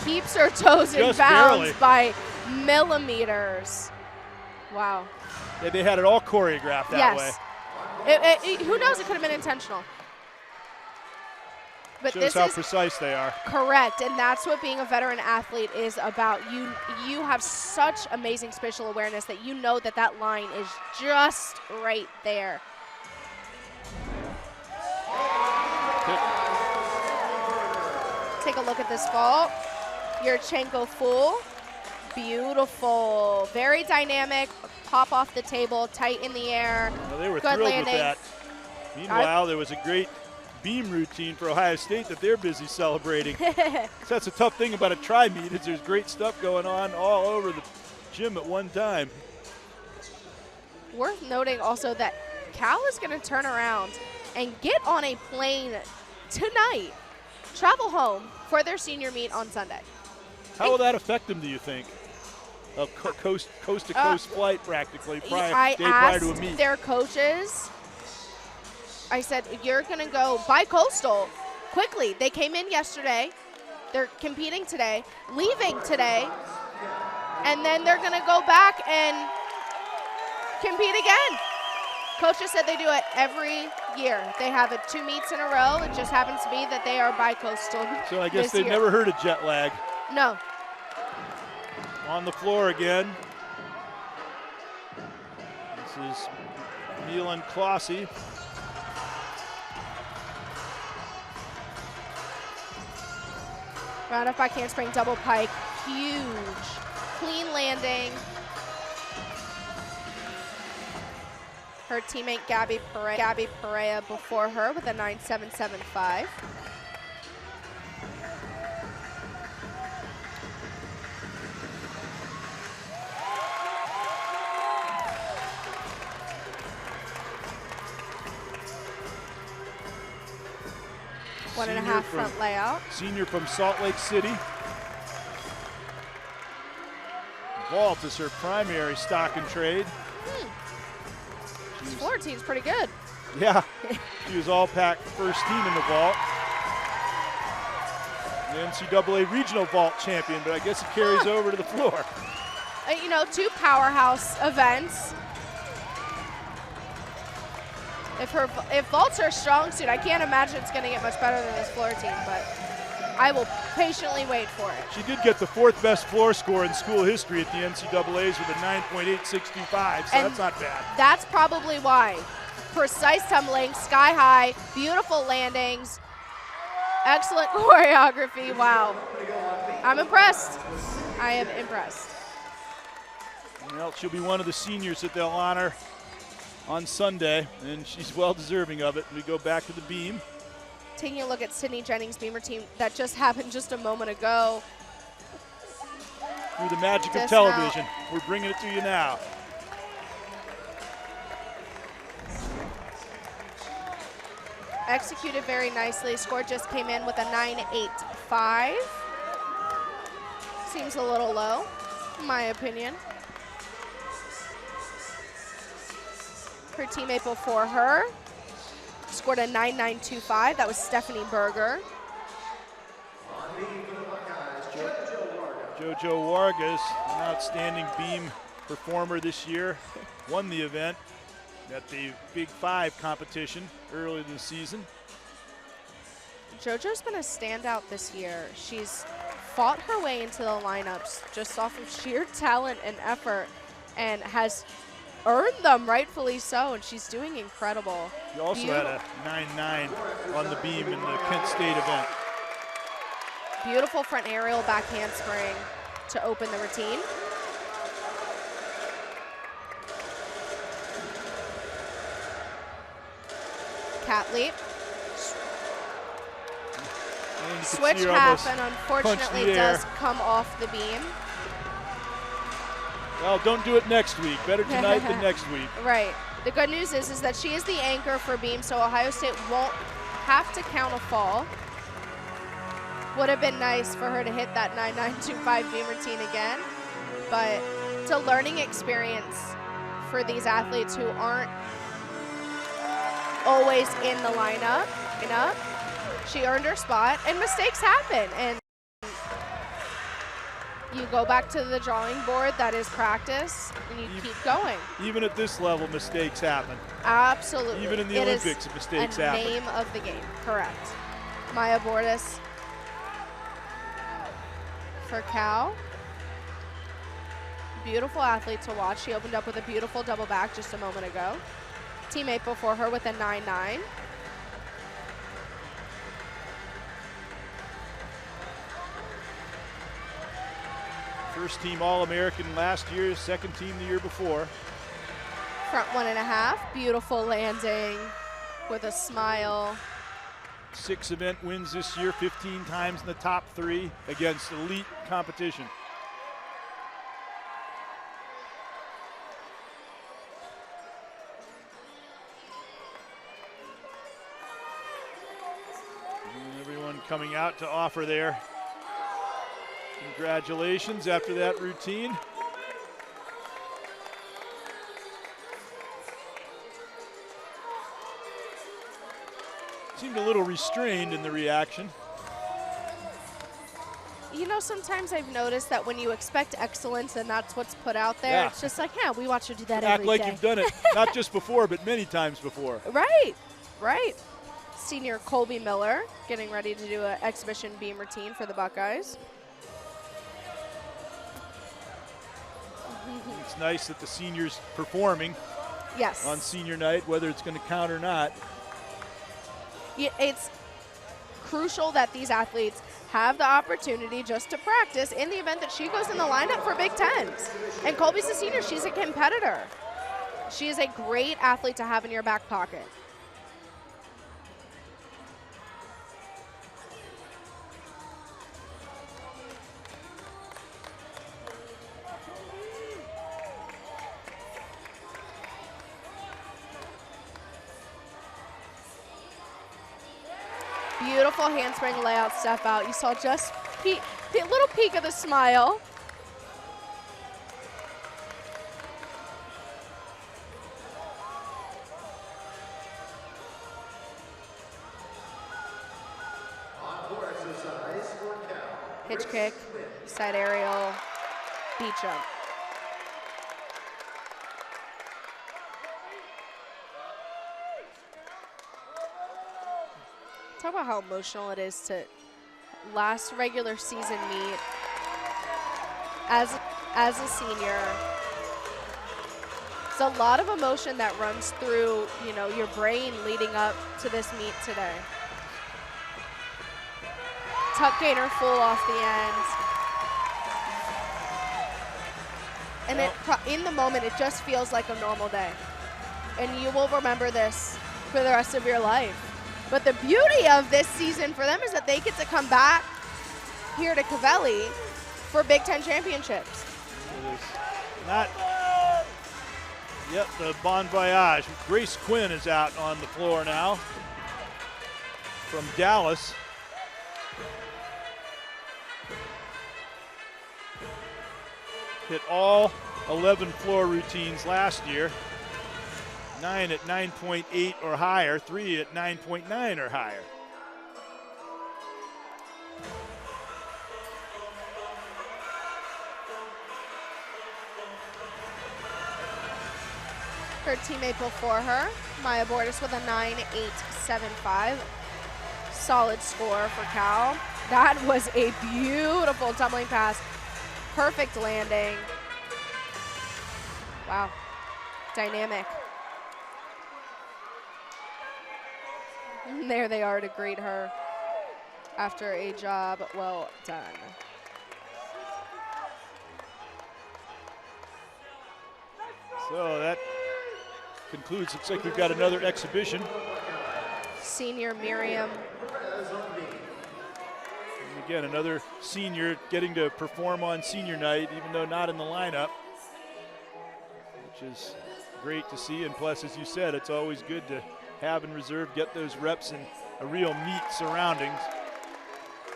Keeps her toes in bounds by millimeters. Wow. Yeah, they had it all choreographed that way. Yes. Who knows? It could have been intentional. But shows this how is precise they are. correct, and that's what being a veteran athlete is about. You have such amazing spatial awareness that you know that that line is just right there. Take a look at this vault. Yurchenko full. Beautiful. Very dynamic. Pop off the table, tight in the air. Well, they were Good thrilled landing. with that. Meanwhile, there was a great beam routine for Ohio State that they're busy celebrating. So that's a tough thing about a tri-meet is there's great stuff going on all over the gym at one time. Worth noting also that Cal is going to turn around and get on a plane tonight, travel home for their senior meet on Sunday. How will that affect them, do you think? A coast-to-coast flight practically prior to a meet. Their coaches, I said, you're going to go bi-coastal quickly. They came in yesterday. They're competing today, leaving today, and then they're going to go back and compete again. Coaches said they do it every year. They have it 2 meets in a row. It just happens to be that they are bi-coastal. So I guess they've never heard of jet lag. No. On the floor again. This is Milan Klossi. Round up by handspring double pike. Huge. Clean landing. Her teammate Gabby Perea before her with a 9.775. One and a half front layout. Senior from Salt Lake City. Vault is her primary stock and trade. This floor team's pretty good. Yeah, she was all-pack first team in the vault. The NCAA regional vault champion, but I guess it carries over to the floor. You know, 2 powerhouse events. If vault's her strong suit, I can't imagine it's going to get much better than this floor team, but I will patiently wait for it. She did get the 4th best floor score in school history at the NCAAs with a 9.865, so that's not bad. That's probably why. Precise tumbling, sky high, beautiful landings, excellent choreography. Wow. I'm impressed. I am impressed. Well, she'll be one of the seniors that they'll honor on Sunday, and she's well deserving of it. We go back to the beam. Taking a look at Sydney Jennings' beam routine that just happened just a moment ago. Through the magic of television, we're bringing it to you now. Executed very nicely. Score just came in with a 9.85. Seems a little low, in my opinion. Her teammate before her scored a 9.925. That was Stephanie Berger. JoJo Vargas, an outstanding beam performer this year, won the event at the Big 5 competition earlier this season. JoJo's been a standout this year. She's fought her way into the lineups just off of sheer talent and effort, and has earned them, rightfully so, and she's doing incredible. She also had a 9-9 on the beam in the Kent State event. Beautiful front aerial back handspring to open the routine. Cat leap. Switch half, and unfortunately does come off the beam. Well, don't do it next week. Better tonight than next week. Right. The good news is that she is the anchor for beam, so Ohio State won't have to count a fall. Would have been nice for her to hit that 9.925 beam routine again, but it's a learning experience for these athletes who aren't always in the lineup. She earned her spot, and mistakes happen, and you go back to the drawing board. That is practice, and you keep going. Even at this level, mistakes happen. Absolutely. Even in the Olympics, mistakes happen. It is a name of the game, correct. Maya Bordas for Cal. Beautiful athlete to watch. She opened up with a beautiful double back just a moment ago. Teammate before her with a 9.9. First team All-American last year, second team the year before. Front 1.5, beautiful landing with a smile. 6 event wins this year, 15 times in the top 3 against elite competition. And everyone coming out to offer their congratulations after that routine. Seemed a little restrained in the reaction. You know, sometimes I've noticed that when you expect excellence and that's what's put out there, it's just like, yeah, we watch her do that every day. Act like you've done it, not just before, but many times before. Right, right. Senior Colby Miller getting ready to do an exhibition beam routine for the Buckeyes. It's nice that the seniors performing on senior night, whether it's going to count or not. It's crucial that these athletes have the opportunity just to practice in the event that she goes in the lineup for Big Tens. And Colby's a senior. She's a competitor. She is a great athlete to have in your back pocket. Beautiful handspring layout step out. You saw just the little peek of the smile. Hitch kick, side aerial, beat jump. Talk about how emotional it is to last regular season meet as a senior. There's a lot of emotion that runs through, you know, your brain leading up to this meet today. Tuck gainer full off the end. And in the moment, it just feels like a normal day. And you will remember this for the rest of your life. But the beauty of this season for them is that they get to come back here to Covelli for Big Ten championships. Not, yep, the bon voyage. Grace Quinn is out on the floor now from Dallas. Hit all 11 floor routines last year. 9 at 9.8 or higher, 3 at 9.9 or higher. Her teammate before her, Maya Bordas with a 9.875. Solid score for Cal. That was a beautiful tumbling pass. Perfect landing. Wow. dynamic. And there they are to greet her after a job well done. So that concludes. Looks like we've got another exhibition. Senior Miriam. And again, another senior getting to perform on senior night, even though not in the lineup, which is great to see. And plus, as you said, it's always good to have in reserve, get those reps in a real meet surroundings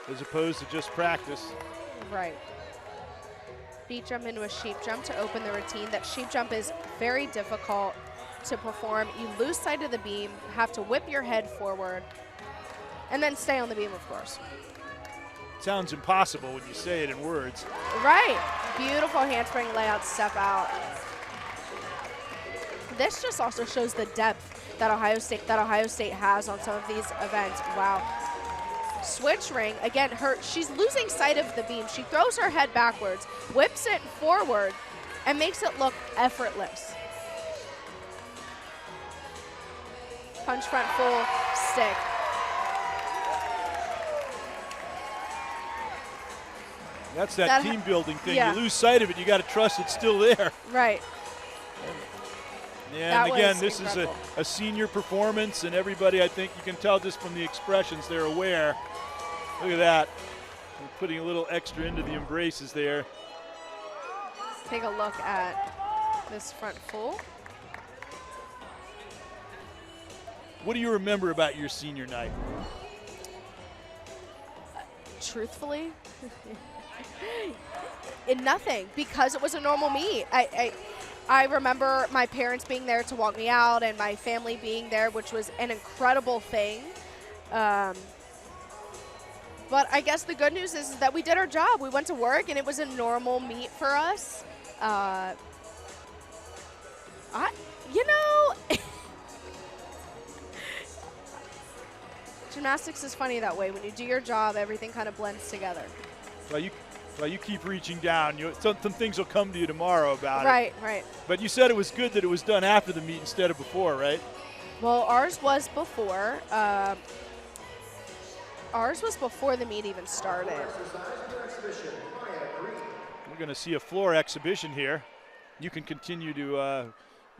as opposed to just practice. Right. Beat jump into a sheep jump to open the routine. That sheep jump is very difficult to perform. You lose sight of the beam, have to whip your head forward, and then stay on the beam, of course. Sounds impossible when you say it in words. Right. Beautiful handspring layout, step out. This just also shows the depth that Ohio State has on some of these events. Wow. Switch ring, again, she's losing sight of the beam. She throws her head backwards, whips it forward, and makes it look effortless. Punch front full stick. That's that team building thing. Yeah. You lose sight of it, you got to trust it's still there. Right. Yeah, and again, this is a senior performance, and everybody, I think you can tell just from the expressions, they're aware. Look at that. We're putting a little extra into the embraces there. Take a look at this front full. What do you remember about your senior night? Truthfully, nothing, because it was a normal meet. I remember my parents being there to walk me out and my family being there, which was an incredible thing. But I guess the good news is that we did our job. We went to work, and it was a normal meet for us. Gymnastics is funny that way. When you do your job, everything kind of blends together. Well, you keep reaching down. Some things will come to you tomorrow about it. Right, right. But you said it was good that it was done after the meet instead of before, right? Well, ours was before. Ours was before the meet even started. We're going to see a floor exhibition here. You can continue to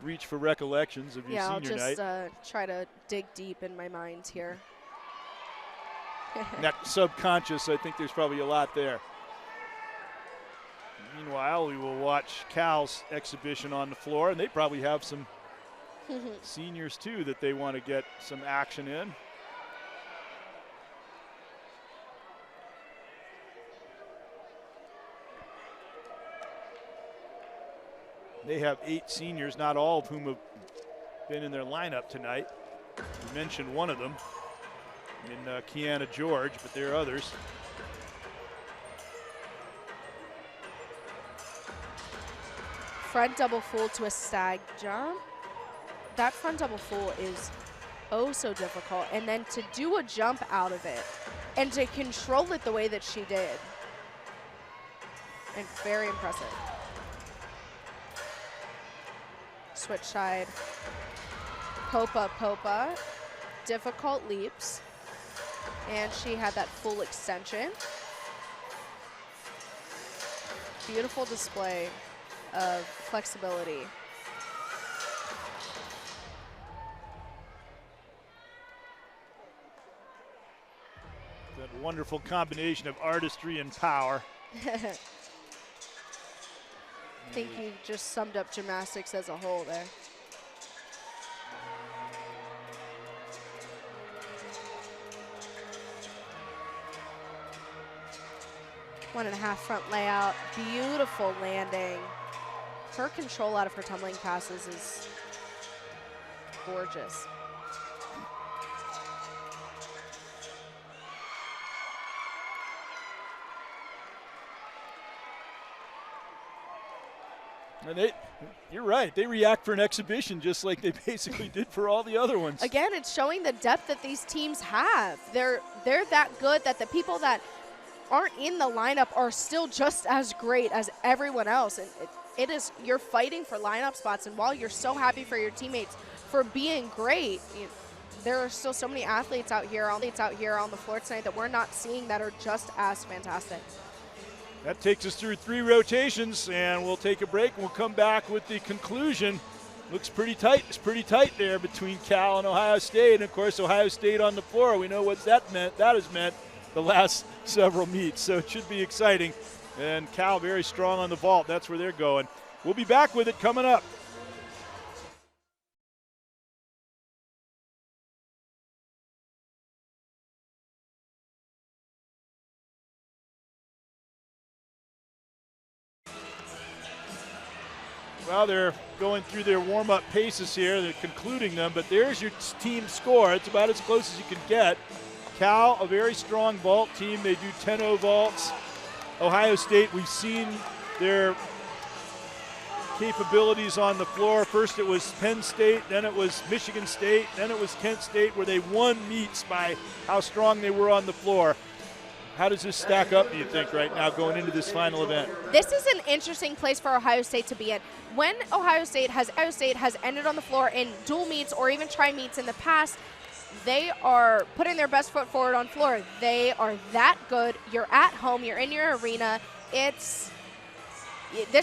reach for recollections of your senior night. Yeah, I'll just try to dig deep in my mind here. That subconscious, I think there's probably a lot there. Meanwhile, we will watch Cal's exhibition on the floor, and they probably have some seniors too that they want to get some action in. They have 8 seniors, not all of whom have been in their lineup tonight. We mentioned one of them in Kiana George, but there are others. Front double full to a stag jump. That front double full is oh so difficult. And then to do a jump out of it and to control it the way that she did. And very impressive. Switch side. Popa, popa. Difficult leaps. And she had that full extension. Beautiful display of flexibility. That wonderful combination of artistry and power. I think you just summed up gymnastics as a whole there. One and a half front layout, beautiful landing. Her control out of her tumbling passes is gorgeous. And you're right, they react for an exhibition just like they basically did for all the other ones. Again, it's showing the depth that these teams have. They're that good that the people that aren't in the lineup are still just as great as everyone else. And you're fighting for lineup spots, and while you're so happy for your teammates for being great, there are still so many athletes out here on the floor tonight that we're not seeing that are just as fantastic. That takes us through 3 rotations, and we'll take a break, and we'll come back with the conclusion. Looks pretty tight. It's pretty tight there between Cal and Ohio State, and of course Ohio State on the floor. We know what that has meant the last several meets, so it should be exciting. And Cal very strong on the vault. That's where they're going. We'll be back with it coming up. Well, they're going through their warm-up paces here. They're concluding them, but there's your team score. It's about as close as you can get. Cal, a very strong vault team. They do 10-0 vaults. Ohio State, we've seen their capabilities on the floor. First it was Penn State, then it was Michigan State, then it was Kent State, where they won meets by how strong they were on the floor. How does this stack up, do you think, right now going into this final event? This is an interesting place for Ohio State to be in. When Ohio State has ended on the floor in dual meets or even tri meets in the past, they are putting their best foot forward on floor. They are that good. You're at home. You're in your arena. This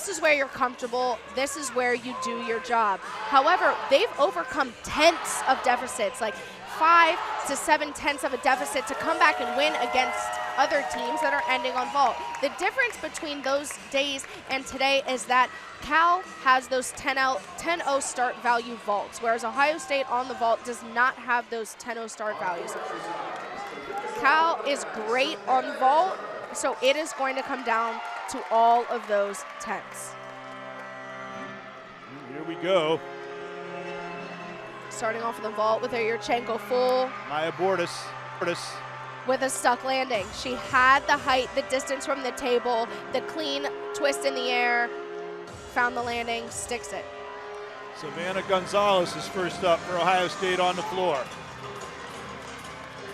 is where you're comfortable. This is where you do your job. However, they've overcome tenths of deficits, like 5 to 7 tenths of a deficit, to come back and win against other teams that are ending on vault. The difference between those days and today is that Cal has those 10-0 start value vaults, whereas Ohio State on the vault does not have those 10-0 start values. Cal is great on vault, so it is going to come down to all of those tenths. Here we go. Starting off the vault with her Yurchenko full. Maya Bordas. With a stuck landing. She had the height, the distance from the table, the clean twist in the air, found the landing, sticks it. Savannah Gonzalez is first up for Ohio State on the floor.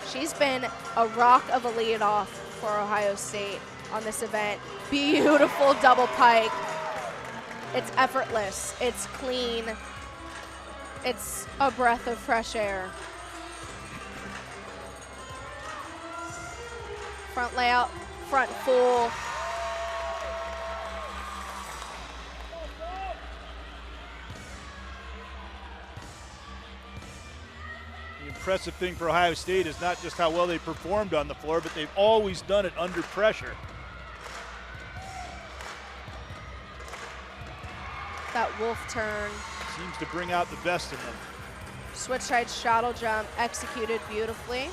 She's been a rock of a leadoff for Ohio State on this event. Beautiful double pike. It's effortless, it's clean, it's a breath of fresh air. Front layout, front full. The impressive thing for Ohio State is not just how well they performed on the floor, but they've always done it under pressure. That wolf turn. Seems to bring out the best in them. Switch side shuttle jump executed beautifully.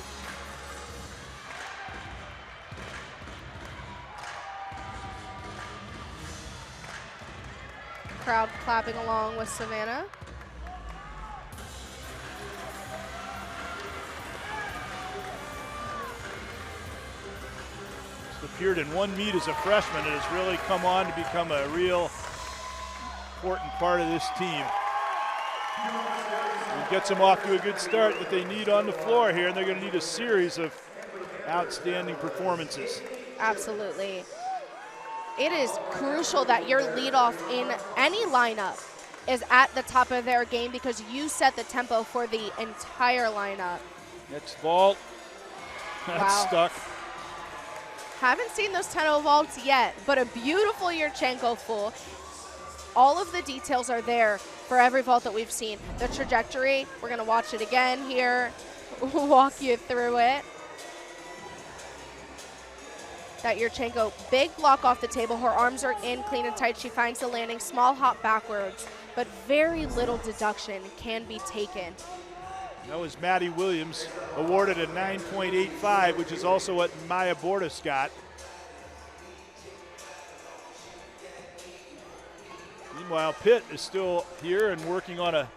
Crowd clapping along with Savannah. She's appeared in one meet as a freshman and has really come on to become a real important part of this team. It gets them off to a good start that they need on the floor here, and they're going to need a series of outstanding performances. Absolutely. It is crucial that your leadoff in any lineup is at the top of their game, because you set the tempo for the entire lineup. Next vault. That's stuck. Haven't seen those 10-0 vaults yet, but a beautiful Yurchenko full. All of the details are there for every vault that we've seen. The trajectory, we're going to watch it again here, walk you through it. That Yurchenko, big block off the table. Her arms are in clean and tight. She finds the landing, small hop backwards, but very little deduction can be taken. That was Maddie Williams, awarded a 9.85, which is also what Maya Bordas got. Meanwhile, Pitt is still here and working on a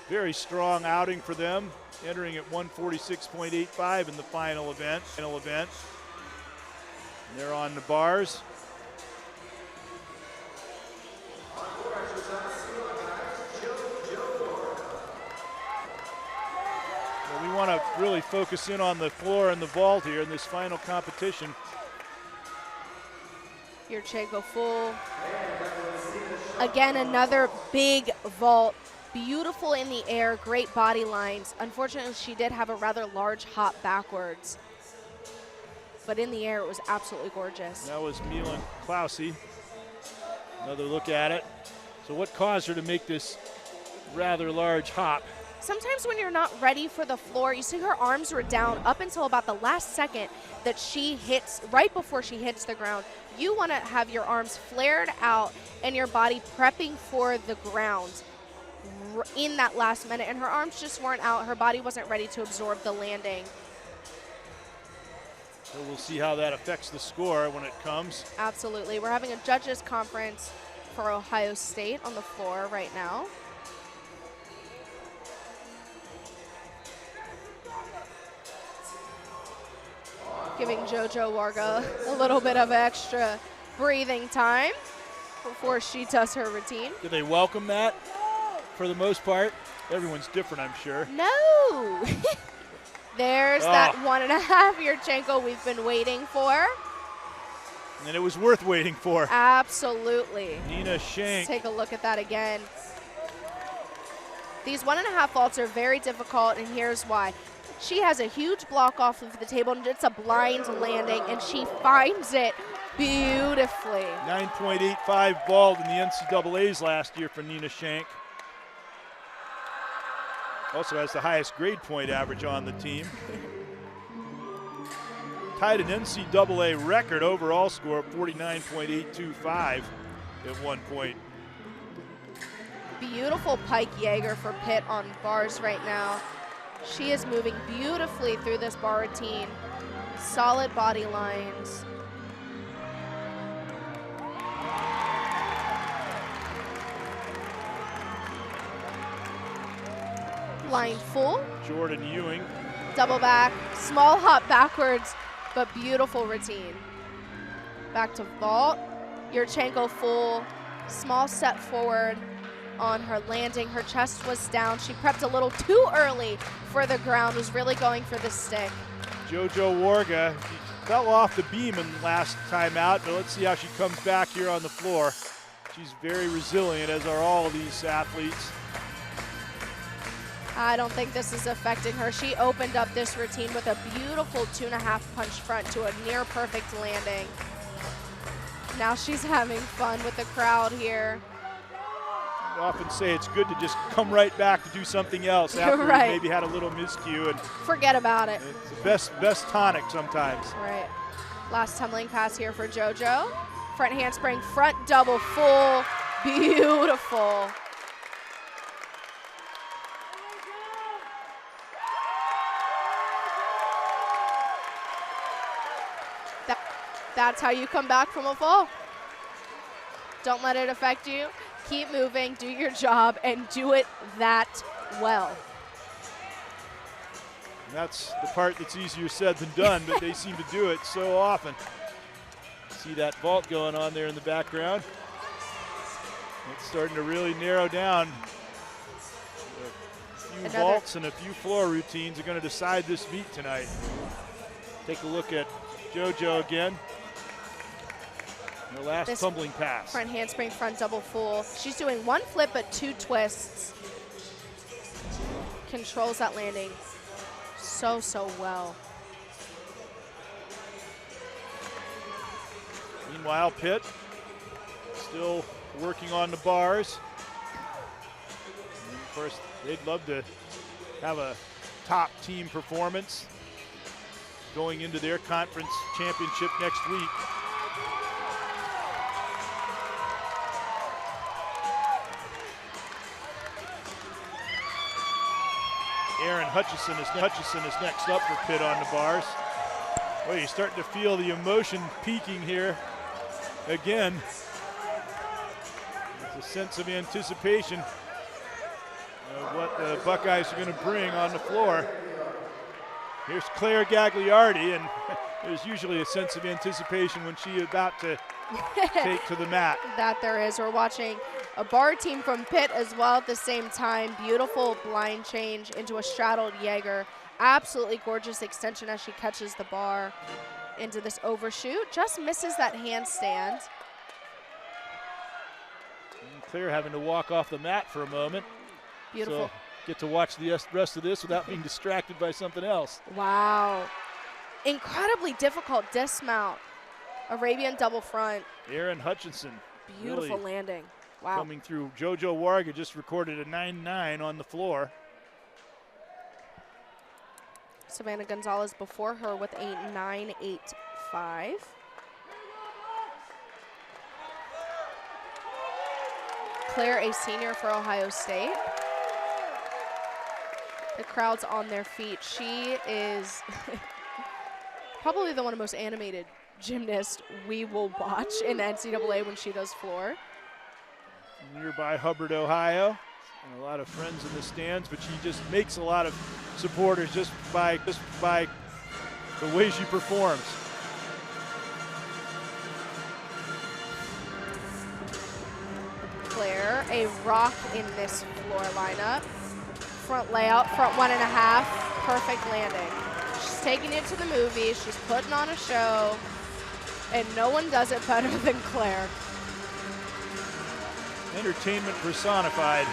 very strong outing for them, entering at 146.85 in the final event. They're on the bars. Well, we want to really focus in on the floor and the vault here in this final competition. Yurchenko full. Again, another big vault. Beautiful in the air, great body lines. Unfortunately, she did have a rather large hop backwards. But in the air, it was absolutely gorgeous. That was Milan Klausi. Another look at it. So what caused her to make this rather large hop? Sometimes when you're not ready for the floor, you see her arms were down up until about the last second that she hits, right before she hits the ground. You want to have your arms flared out and your body prepping for the ground in that last minute, and her arms just weren't out. Her body wasn't ready to absorb the landing. So we'll see how that affects the score when it comes. Absolutely. We're having a judges conference for Ohio State on the floor right now. Giving JoJo Warga a little bit of extra breathing time before she does her routine. Do they welcome that for the most part? Everyone's different, I'm sure. No. There's that 1.5 Yurchenko we've been waiting for. And it was worth waiting for. Absolutely. Nina Shank. Let's take a look at that again. These 1.5 vaults are very difficult, and here's why. She has a huge block off of the table, and it's a blind landing, and she finds it beautifully. 9.85 vault in the NCAAs last year for Nina Shank. Also has the highest grade point average on the team. Tied an NCAA record overall score of 49.825 at one point. Beautiful pike Jaeger for Pitt on bars right now. She is moving beautifully through this bar routine. Solid body lines. Line full. Jordan Ewing. Double back, small hop backwards, but beautiful routine. Back to vault. Yurchenko full, small step forward on her landing. Her chest was down. She prepped a little too early for the ground, was really going for the stick. JoJo Warga fell off the beam in last time out, but let's see how she comes back here on the floor. She's very resilient, as are all of these athletes. I don't think this is affecting her. She opened up this routine with a beautiful 2.5 punch front to a near perfect landing. Now she's having fun with the crowd here. I often say it's good to just come right back to do something else after you maybe had a little miscue, and forget about it. It's the best tonic sometimes. Right. Last tumbling pass here for JoJo. Front handspring, front double full. Beautiful. That's how you come back from a fall. Don't let it affect you. Keep moving, do your job, and do it that well. And that's the part that's easier said than done, but they seem to do it so often. See that vault going on there in the background. It's starting to really narrow down. A few vaults and a few floor routines are going to decide this meet tonight. Take a look at JoJo again. Her last tumbling pass. Front handspring, front double full. She's doing one flip but 2 twists. Controls that landing so well. Meanwhile, Pitt still working on the bars. And of course, they'd love to have a top team performance going into their conference championship next week. Aaron Hutchison is next up for Pitt on the bars. Well, you're starting to feel the emotion peaking here again. It's a sense of anticipation of what the Buckeyes are going to bring on the floor. Here's Claire Gagliardi, and there's usually a sense of anticipation when she is about to take to the mat. That there is. We're watching a bar team from Pitt as well at the same time. Beautiful blind change into a straddled Jaeger. Absolutely gorgeous extension as she catches the bar into this overshoot. Just misses that handstand. Claire having to walk off the mat for a moment. Beautiful. So get to watch the rest of this without being distracted by something else. Wow. Incredibly difficult dismount. Arabian double front. Erin Hutchinson. Beautiful really landing. Wow. coming through. JoJo Warga just recorded a 9.9 on the floor. Savannah Gonzalez before her with a 9.85. Claire, a senior for Ohio State. The crowd's on their feet. She is probably the one of the most animated gymnasts we will watch in the NCAA when she does floor. Nearby Hubbard, Ohio. And a lot of friends in the stands, but she just makes a lot of supporters just by the way she performs. Claire, a rock in this floor lineup. Front layout, front 1.5, perfect landing. She's taking it to the movies, she's putting on a show, and no one does it better than Claire. Entertainment personified.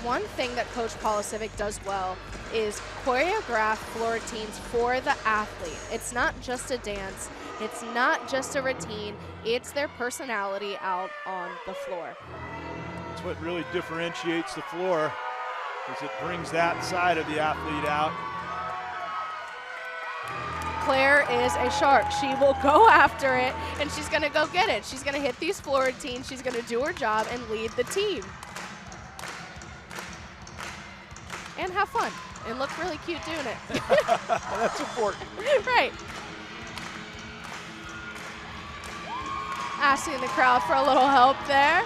One thing that Coach Polisiewicz does well is choreograph floor routines for the athlete. It's not just a dance, it's not just a routine, it's their personality out on the floor. That's what really differentiates the floor, is it brings that side of the athlete out. Claire is a shark. She will go after it, and she's going to go get it. She's going to hit these floor routines. She's going to do her job and lead the team. And have fun and look really cute doing it. That's important. Right. Asking the crowd for a little help there.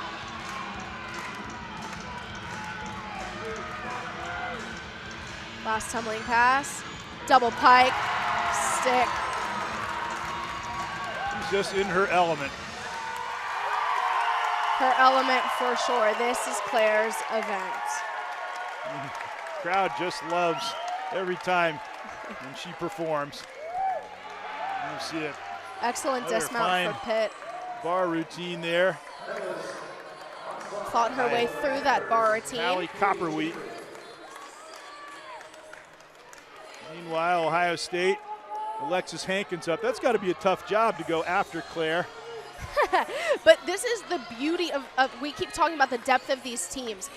Last tumbling pass. Double pike. Stick. She's just in her element. Her element for sure. This is Claire's event. Crowd just loves every time when she performs. You see it. Excellent Another dismount for Pitt. Bar routine there. Fought her way through that bar routine. Allie Copperwheat. Meanwhile, Ohio State, Alexis Hankins up. That's got to be a tough job to go after Claire. But this is the beauty of we keep talking about the depth of these teams.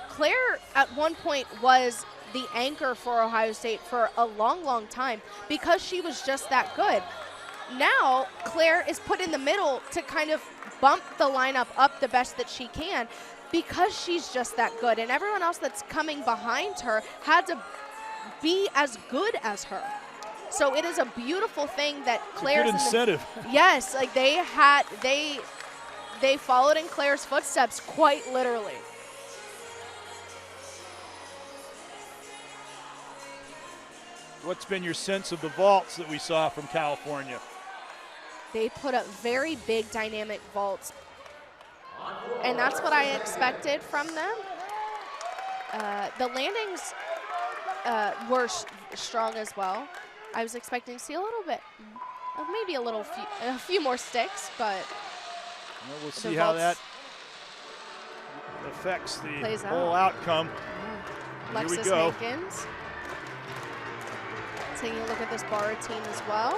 Claire at one point was the anchor for Ohio State for a long, long time because she was just that good. Now, Claire is put in the middle to kind of bump the lineup up the best that she can because she's just that good. And everyone else that's coming behind her had to be as good as her. So it is a beautiful thing that Claire's good incentive. Yes, like they followed in Claire's footsteps quite literally. What's been your sense of the vaults that we saw from California? They put up very big dynamic vaults. And that's what I expected from them. The landings were strong as well. I was expecting to see a little bit, maybe a few more sticks, but well, we'll see how that affects the whole outcome. Here we Alexis go. Hankins. Taking a look at this bar routine as well.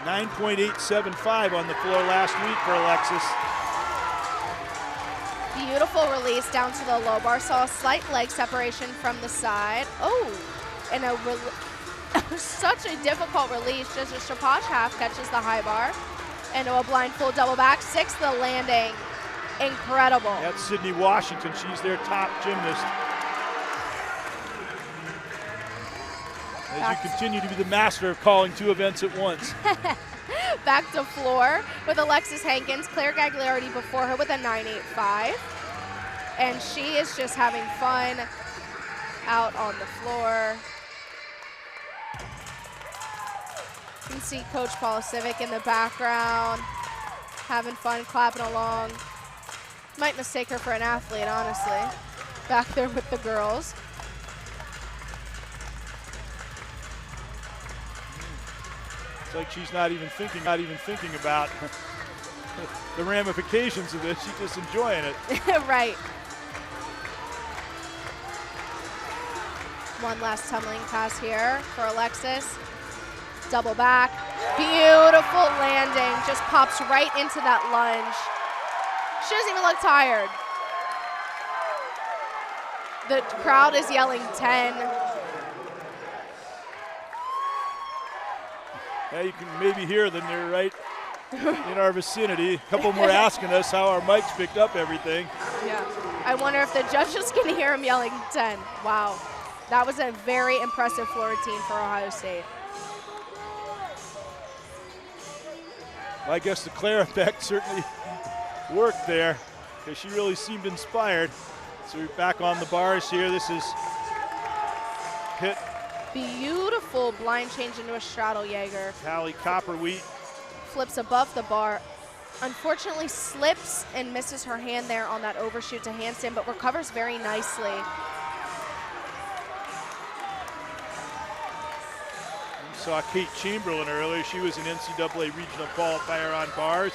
9.875 on the floor last week for Alexis. Beautiful release down to the low bar. Saw a slight leg separation from the side. Oh, and such a difficult release. Just a Shaposh half catches the high bar. And a blind full double back. Sixth the landing. Incredible. That's Sydney Washington. She's their top gymnast. As you continue to be the master of calling two events at once. Back to floor with Alexis Hankins. Claire Gagliardi before her with a 9.85. And she is just having fun out on the floor. You can see Coach Polisiewicz in the background, having fun, clapping along. Might mistake her for an athlete, honestly. Back there with the girls. It's like she's not even thinking about the ramifications of this. She's just enjoying it. Right. One last tumbling pass here for Alexis. Double back. Beautiful landing. Just pops right into that lunge. She doesn't even look tired. The crowd is yelling 10. Yeah, you can maybe hear them. They're right in our vicinity. A couple more asking us how our mics picked up everything. Yeah. I wonder if the judges can hear him yelling 10. Wow. That was a very impressive floor routine for Ohio State. Well, I guess the Claire effect certainly worked there because she really seemed inspired. So we're back on the bars here. This is Pitt. Beautiful blind change into a straddle Jaeger. Hallie Copperwheat. Flips above the bar. Unfortunately slips and misses her hand there on that overshoot to handstand, but recovers very nicely. We saw Kate Chamberlain earlier. She was an NCAA regional qualifier on bars.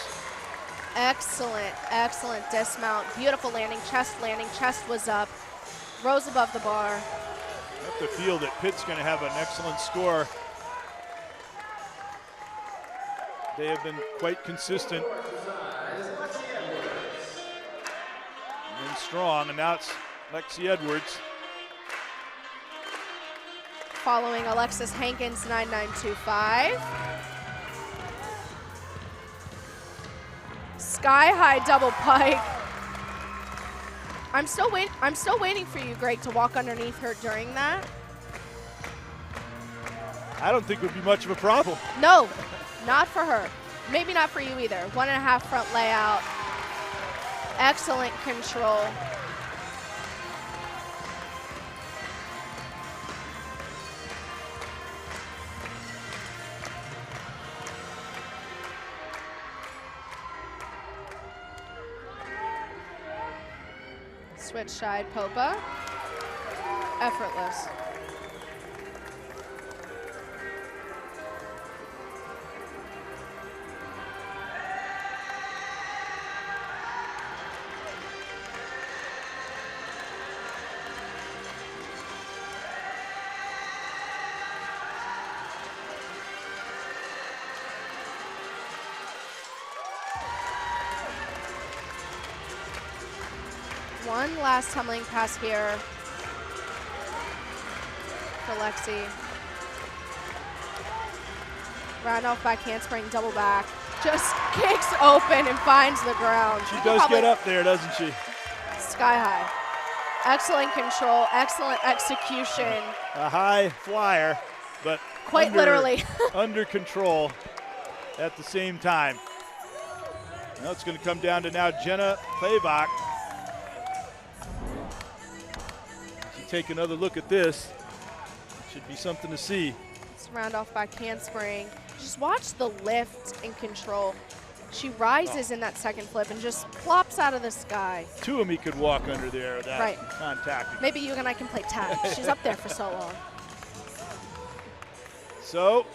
Excellent, excellent dismount. Beautiful landing. Chest was up. Rose above the bar. I have to feel that Pitt's going to have an excellent score. They have been quite consistent and strong, and now it's Lexi Edwards. Following Alexis Hankins, 9925. Sky high double pike. I'm still waiting for you, Greg, to walk underneath her during that. I don't think it would be much of a problem. No, not for her. Maybe not for you either. 1.5 front layout. Excellent control. Switch side Popa. Effortless. One last tumbling pass here for Lexi. Round off back handspring, double back. Just kicks open and finds the ground. She does get up there, doesn't she? Sky high. Excellent control, excellent execution. A high flyer, but quite literally under control at the same time. Now it's going to come down to now Jenna Playback. Take another look at this. Should be something to see. Let's round off back handspring. Just watch the lift and control. She rises in that second flip and just plops out of the sky. Tuomi could walk under there without contacting. Maybe you and I can play tag. She's up there for so long. So,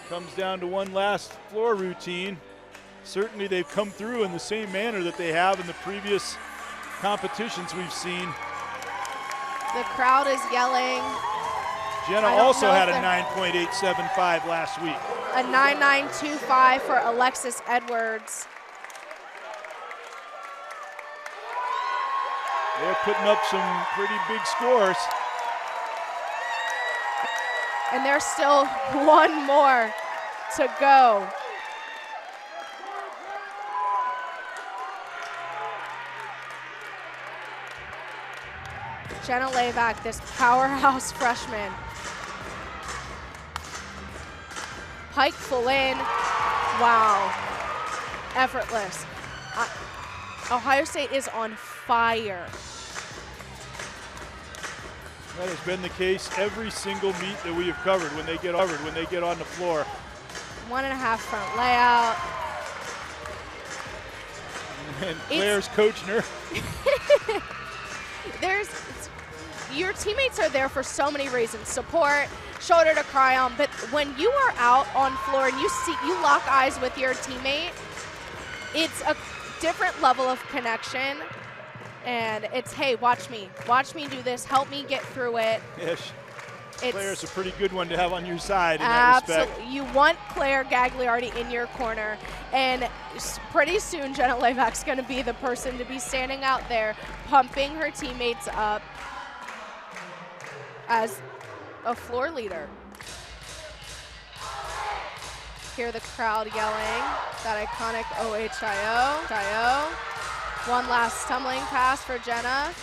comes down to one last floor routine. Certainly they've come through in the same manner that they have in the previous competitions we've seen. The crowd is yelling. Jenna also had a 9.875 last week. A 9.925 for Alexis Edwards. They're putting up some pretty big scores. And there's still one more to go. Jenna Layback, this powerhouse freshman. Pike full in. Wow. Effortless. Ohio State is on fire. That has been the case every single meet that we have covered when they get on the floor. 1.5 front layout. And Claire's coaching her. your teammates are there for so many reasons. Support, shoulder to cry on, but when you are out on floor and you lock eyes with your teammate, it's a different level of connection. And it's, hey, watch me do this, help me get through it. Yes. Claire's a pretty good one to have on your side in that respect. Absolutely. You want Claire Gagliardi in your corner. And pretty soon, Jenna Levack's going to be the person to be standing out there, pumping her teammates up as a floor leader. Hear the crowd yelling that iconic OHIO. One last tumbling pass for Jenna.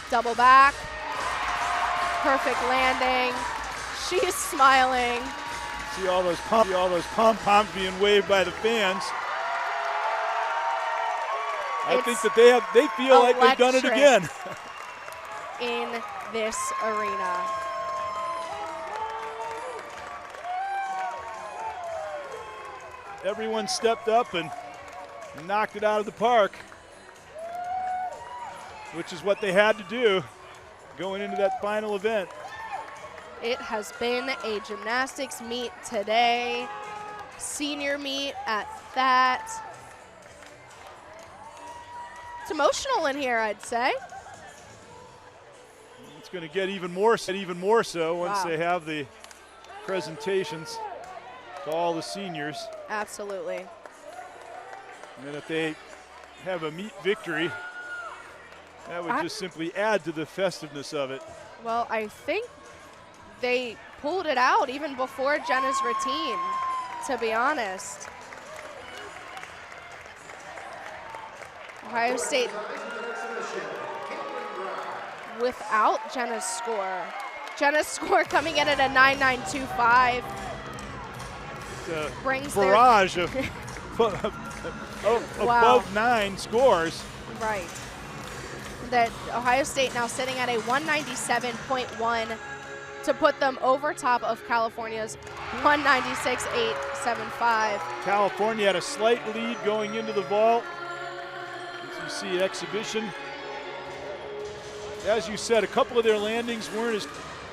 Double back. Perfect landing. She is smiling. See all those pom-poms being waved by the fans. I think that they feel like they've done it again. In this arena. Everyone stepped up and knocked it out of the park, which is what they had to do going into that final event. It has been a gymnastics meet today, senior meet at that. It's emotional in here, I'd say. It's going to get even more so once they have the presentations to all the seniors. Absolutely. And if they have a meet victory, that would just simply add to the festiveness of it. Well, I think they pulled it out even before Jenna's routine, to be honest. Ohio State without Jenna's score. Jenna's score coming in at a 9.925. Brings barrage of above 9 scores. Right. That Ohio State now sitting at a 197.1 to put them over top of California's 196.875. California had a slight lead going into the vault. As you see, exhibition. As you said, a couple of their landings weren't as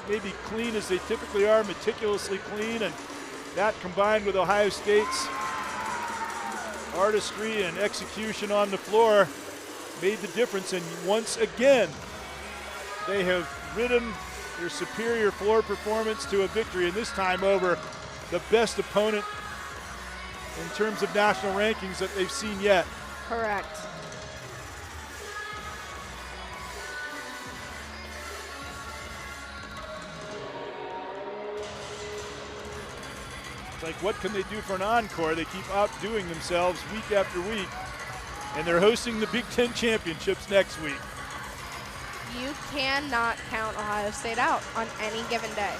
maybe clean as they typically are, meticulously clean, and that combined with Ohio State's artistry and execution on the floor made the difference. And once again, they have ridden their superior floor performance to a victory, and this time over the best opponent in terms of national rankings that they've seen yet. Correct. It's like, what can they do for an encore? They keep outdoing themselves week after week, and they're hosting the Big Ten Championships next week. You cannot count Ohio State out on any given day.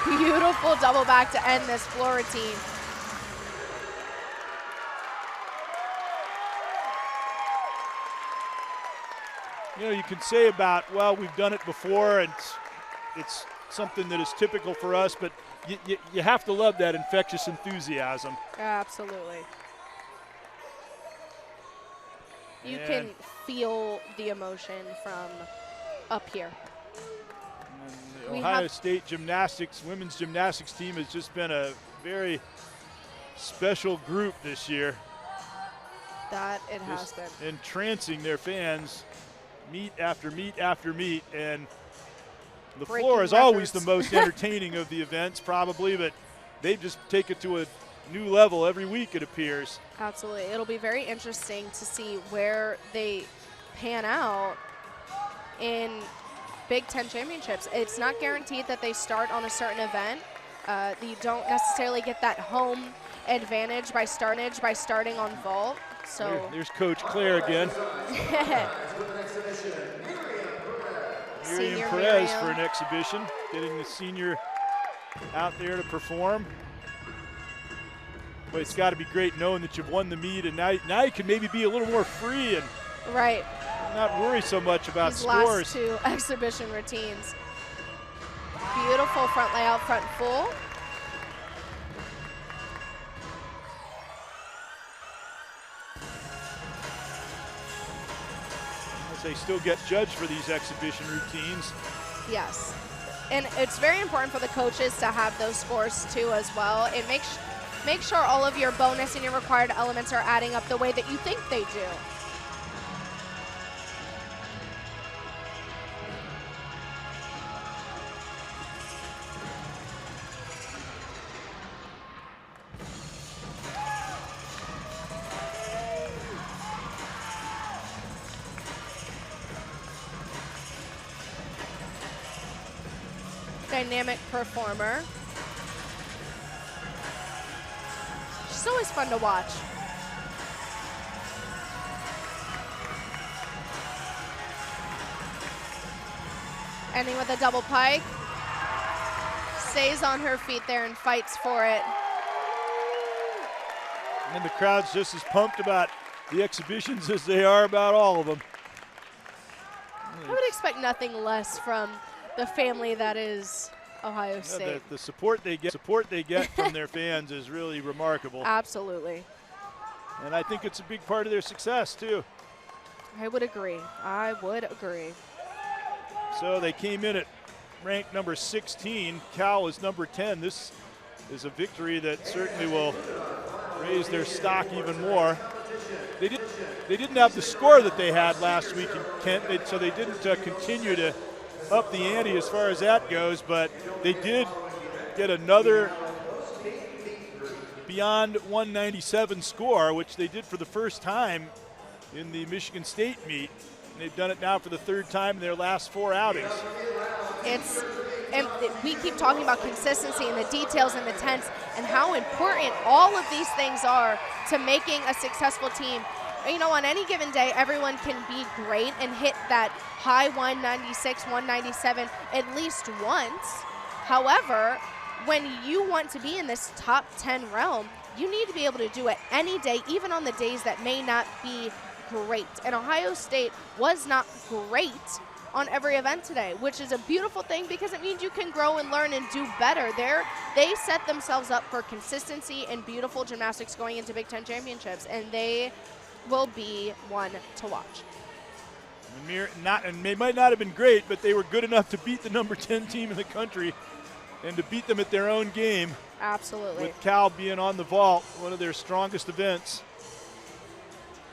Beautiful double back to end this floor routine. You know, you can say about, well, we've done it before and it's something that is typical for us, but you have to love that infectious enthusiasm. Absolutely. You can feel the emotion from up here. The Ohio State gymnastics, women's gymnastics team has just been a very special group this year. That it has been. Entrancing their fans meet after meet after meet, and the floor is always the most entertaining of the events probably, but they just take it to a new level every week, it appears. Absolutely. It'll be very interesting to see where they pan out in Big Ten championships. It's not guaranteed that they start on a certain event. You don't necessarily get that home advantage by starting on vault. So there's Coach Claire again. Miriam Perez for an exhibition, getting the senior out there to perform. But it's got to be great knowing that you've won the meet, and now you can maybe be a little more free and not worry so much about scores. Last two exhibition routines. Beautiful front layout, front full. As they still get judged for these exhibition routines. Yes. And it's very important for the coaches to have those scores too as well. It make sure all of your bonus and your required elements are adding up the way that you think they do. Dynamic performer. She's always fun to watch. Ending with a double pike. Stays on her feet there and fights for it. And the crowd's just as pumped about the exhibitions as they are about all of them. I would expect nothing less from the family that is Ohio State. The support they get from their fans is really remarkable. Absolutely. And I think it's a big part of their success too. I would agree. I would agree. So they came in at ranked number 16. Cal is number 10. This is a victory that certainly will raise their stock even more. They didn't have the score that they had last week in Kent, so they didn't continue to up the ante as far as that goes, but they did get another beyond 197 score, which they did for the first time in the Michigan State meet. And they've done it now for the third time in their last 4 outings. And we keep talking about consistency and the details and the tense and how important all of these things are to making a successful team. You know, on any given day, everyone can be great and hit that high 196, 197 at least once. However, when you want to be in this top 10 realm, you need to be able to do it any day, even on the days that may not be great. And Ohio State was not great on every event today, which is a beautiful thing because it means you can grow and learn and do better. They set themselves up for consistency and beautiful gymnastics going into Big Ten championships, and they will be one to watch. And they might not have been great, but they were good enough to beat the number 10 team in the country and to beat them at their own game. Absolutely. With Cal being on the vault, one of their strongest events.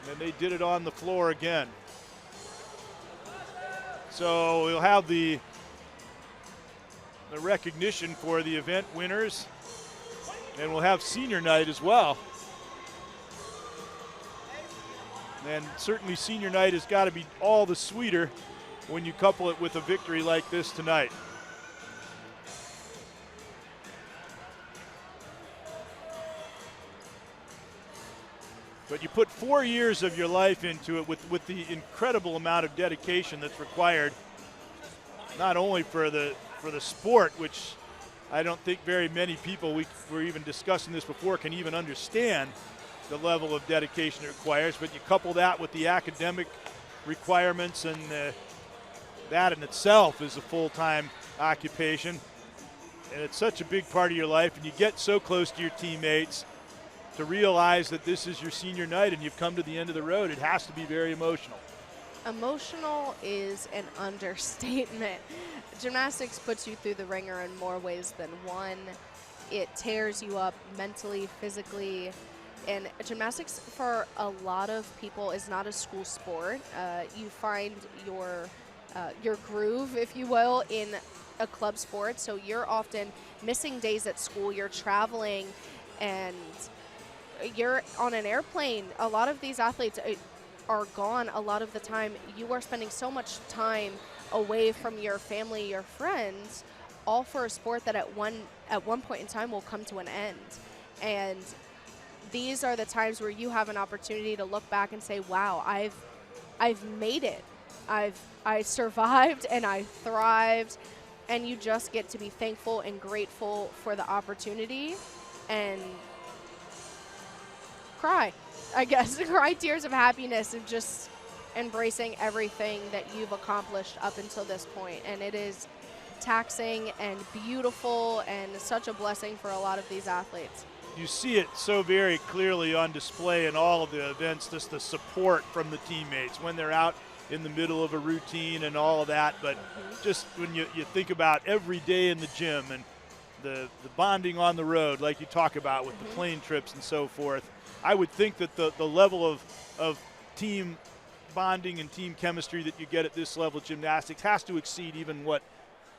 And they did it on the floor again. So we'll have the recognition for the event winners, and we'll have senior night as well. And certainly senior night has got to be all the sweeter when you couple it with a victory like this tonight. But you put 4 years of your life into it with the incredible amount of dedication that's required, not only for the sport, which I don't think very many people, we were even discussing this before, can even understand the level of dedication it requires, but you couple that with the academic requirements, and that in itself is a full-time occupation. And it's such a big part of your life, and you get so close to your teammates to realize that this is your senior night and you've come to the end of the road. It has to be very emotional. Emotional is an understatement. Gymnastics puts you through the ringer in more ways than one. It tears you up mentally, physically. And gymnastics, for a lot of people, is not a school sport. You find your groove, if you will, in a club sport. So you're often missing days at school. You're traveling, and you're on an airplane. A lot of these athletes are gone a lot of the time. You are spending so much time away from your family, your friends, all for a sport that at one point in time will come to an end. And these are the times where you have an opportunity to look back and say, wow, I've made it. I survived and I thrived, and you just get to be thankful and grateful for the opportunity and cry, I guess. Cry tears of happiness of just embracing everything that you've accomplished up until this point. And it is taxing and beautiful and such a blessing for a lot of these athletes. you see it so very clearly on display in all of the events, just the support from the teammates when they're out in the middle of a routine and all of that. But just when you think about every day in the gym and the bonding on the road, like you talk about with the plane trips and so forth, I would think that the level of team bonding and team chemistry that you get at this level of gymnastics has to exceed even what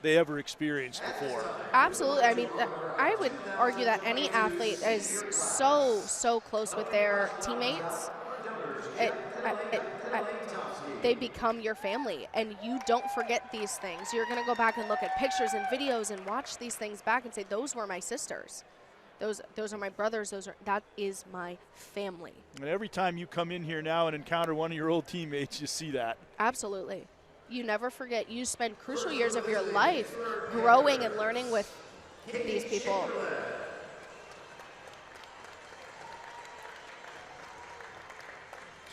they ever experienced before. Absolutely. I mean, I would argue that any athlete is so close with their teammates. They become your family, and you don't forget these things. You're going to go back and look at pictures and videos and watch these things back and say, those were my sisters. Those are my brothers. That is my family. And every time you come in here now and encounter one of your old teammates, you see that. Absolutely. You never forget. You spend crucial years of your life growing and learning with these people.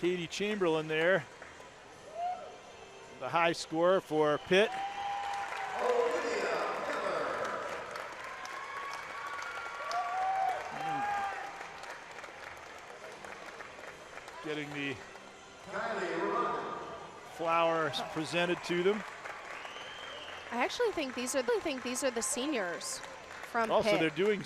Katie Chamberlain there, the high score for Pitt. Getting the flowers presented to them. I actually think these are the seniors from Also, Pitt. they're doing.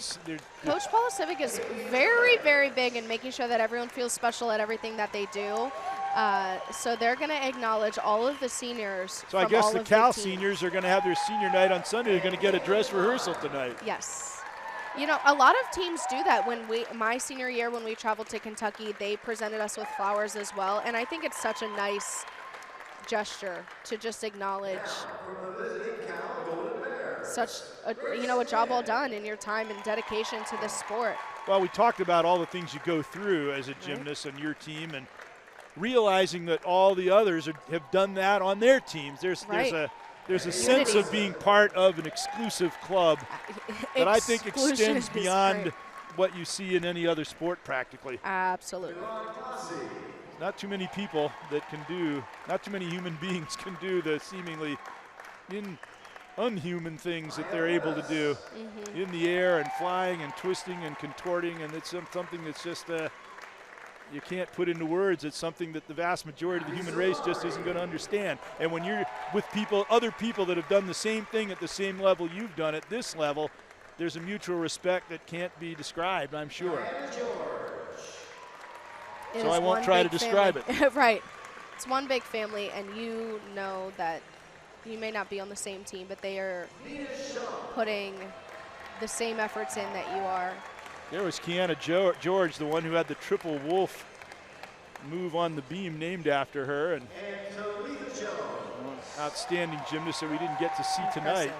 Coach Polisiewicz is very big in making sure that everyone feels special at everything that they do. So they're going to acknowledge all of the seniors. So I guess the Cal seniors are going to have their senior night on Sunday. They're going to get a dress rehearsal tonight. Yes. You know, a lot of teams do that. My senior year, when we traveled to Kentucky, they presented us with flowers as well. And I think it's such a nice gesture to just acknowledge such a job well done in your time and dedication to this sport. Well, we talked about all the things you go through as a gymnast and your team, and realizing that all the others have done that on their teams. There's a sense of being part of an exclusive club that I think extends beyond what you see in any other sport practically. Absolutely. Not too many people that can do, not too many human beings can do the seemingly unhuman things that they're able to do in the air and flying and twisting and contorting, and it's something that's just you can't put into words. It's something that the vast majority of the human race just isn't going to understand. And when you're with other people that have done the same thing at the same level you've done at this level, there's a mutual respect that can't be described, I'm sure. So I won't try to describe it. Right. It's one big family, and you know that you may not be on the same team, but they are putting the same efforts in that you are. There was Kiana George, the one who had the triple wolf move on the beam named after her, and outstanding gymnast that we didn't get to see tonight.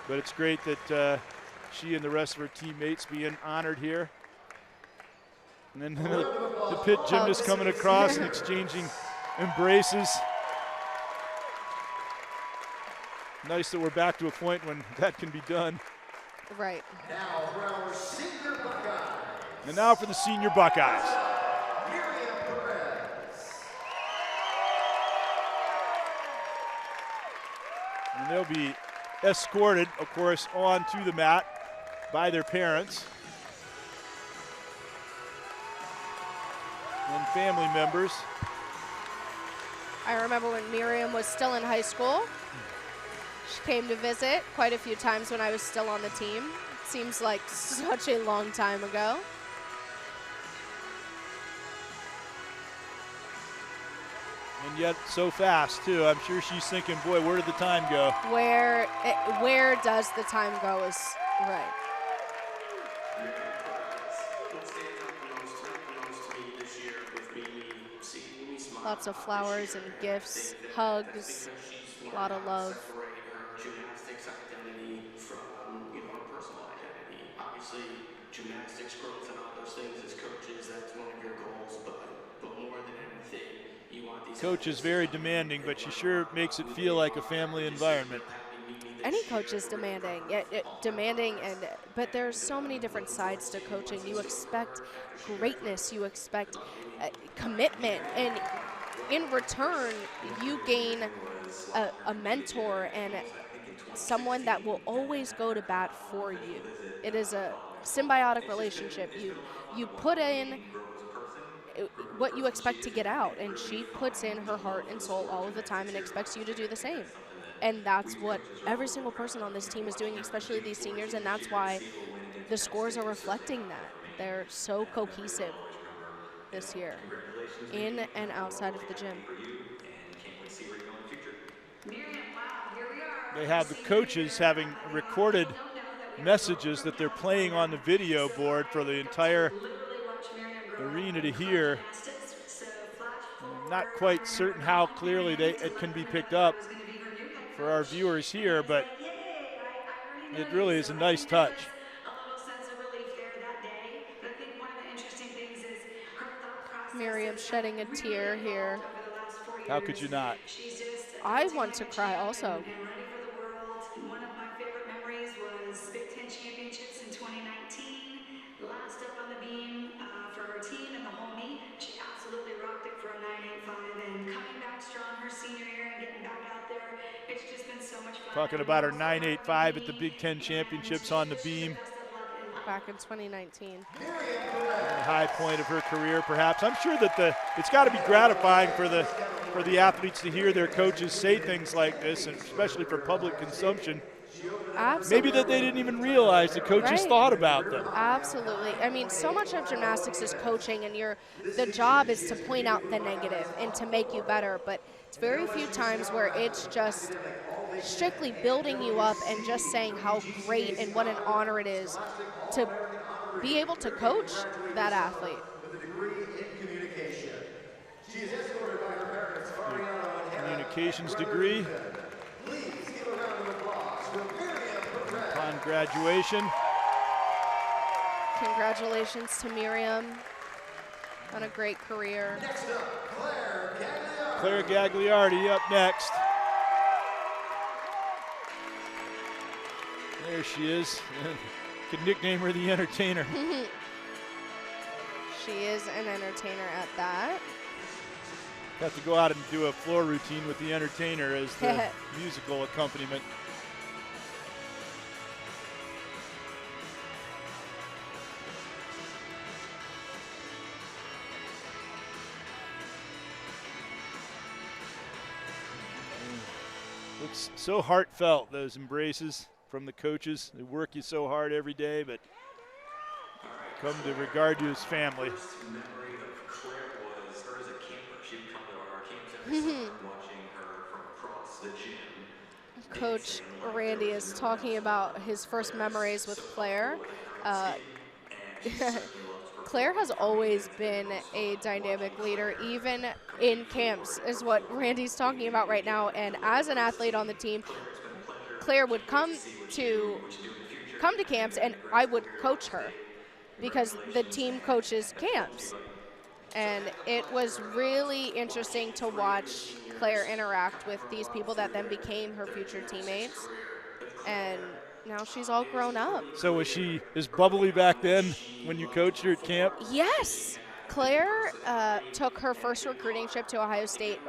But it's great that she and the rest of her teammates being honored here. And then the Pitt gymnast coming across and exchanging embraces. Nice that we're back to a point when that can be done. Right. Now for our senior Buckeyes. And now for the senior Buckeyes. And they'll be escorted, of course, onto the mat by their parents and family members. I remember when Miriam was still in high school. She came to visit quite a few times when I was still on the team. Seems like such a long time ago. And yet so fast, too. I'm sure she's thinking, boy, where did the time go? Where does the time go is right. Lots of flowers and gifts, hugs, a lot of love. Gymnastics identity from, a personal identity. Obviously, gymnastics growth and all those things as coaches, that's one of your goals, but more than anything, you want these Coach is very demanding, but she sure makes it feel like a family environment. Any coach is demanding, but there's so many different sides to coaching. You expect greatness, you expect commitment, and in return, you gain a mentor and someone that will always go to bat for you. It is symbiotic relationship. You put in what you expect to get out, and she puts in her heart and soul all of the time and expects you to do the same. And that's what every single person on this team is doing, especially these seniors, and that's why the scores are reflecting that. They're so cohesive this year, in and outside of the gym. They have the coaches having recorded messages that they're playing on the video board for the entire arena to hear. I'm not quite certain how clearly it can be picked up for our viewers here, but it really is a nice touch. Miriam shedding a tear here. How could you not? I want to cry also. And ready for the world. One of my favorite memories was Big Ten championships in 2019. Last up on the beam for her team in the whole meet. She absolutely rocked it for a 9.85, and coming back strong her senior year and getting back out there. It's just been so much fun. Talking about her 9.85 at the Big Ten championships on the beam. Back in 2019. The high point of her career, perhaps. I'm sure that it's got to be gratifying for the athletes to hear their coaches say things like this, and especially for public consumption. Absolutely. Maybe that they didn't even realize the coaches thought about them. Absolutely. I mean, so much of gymnastics is coaching, and the job is to point out the negative and to make you better. But it's very few times where it's just strictly building you up and just saying how great and what an honor it is to be able to coach that athlete. With a degree in communication. She is escorted by her parents, Mariano and Hannah. Communications degree. Please give a round of applause for Miriam Perez. Upon graduation. Congratulations to Miriam on a great career. Next up, Claire Gagliardi. Claire Gagliardi up next. There she is. Could nickname her the Entertainer. She is an entertainer at that. Have to go out and do a floor routine with the Entertainer as the musical accompaniment. Looks so heartfelt, those embraces from the coaches. They work you so hard every day, but come to regard you as family. First memory of Claire was her as a camper. She would come to our camps every summer, watching her from across the gym. Coach Randy is talking about his first memories with Claire. Claire has always been a dynamic leader, even in camps, is what Randy's talking about right now. And as an athlete on the team, Claire would come to camps, and I would coach her because the team coaches camps. And it was really interesting to watch Claire interact with these people that then became her future teammates. And now she's all grown up. So was she as bubbly back then when you coached her at camp? Yes. Claire took her first recruiting trip to Ohio State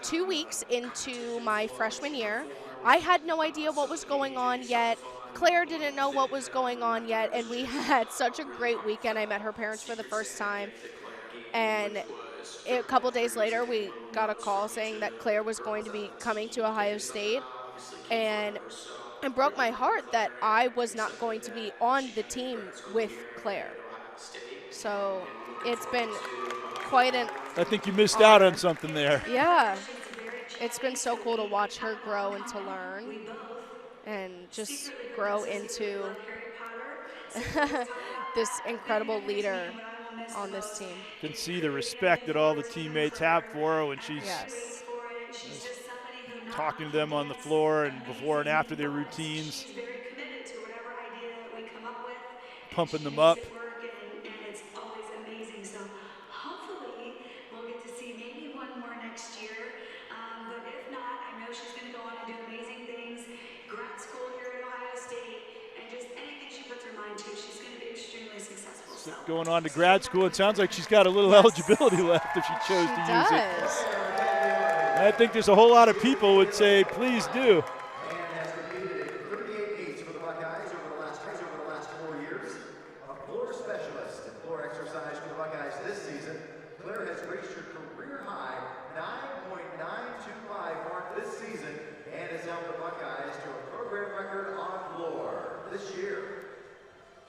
2 weeks into my freshman year. I had no idea what was going on yet. Claire didn't know what was going on yet, and we had such a great weekend. I met her parents for the first time, and a couple days later we got a call saying that Claire was going to be coming to Ohio State, and it broke my heart that I was not going to be on the team with Claire. So it's been quite an I think you missed out on something there. Yeah. It's been so cool to watch her grow and to learn and just grow into this incredible leader on this team. You can see the respect that all the teammates have for her when she's talking to them on the floor and before and after their routines, pumping them up. Going on to grad school, it sounds like she's got a little eligibility left if she chose to use it. I think there's a whole lot of people would say, please do. And has competed 38 meets for the Buckeyes over the last 4 years. this year.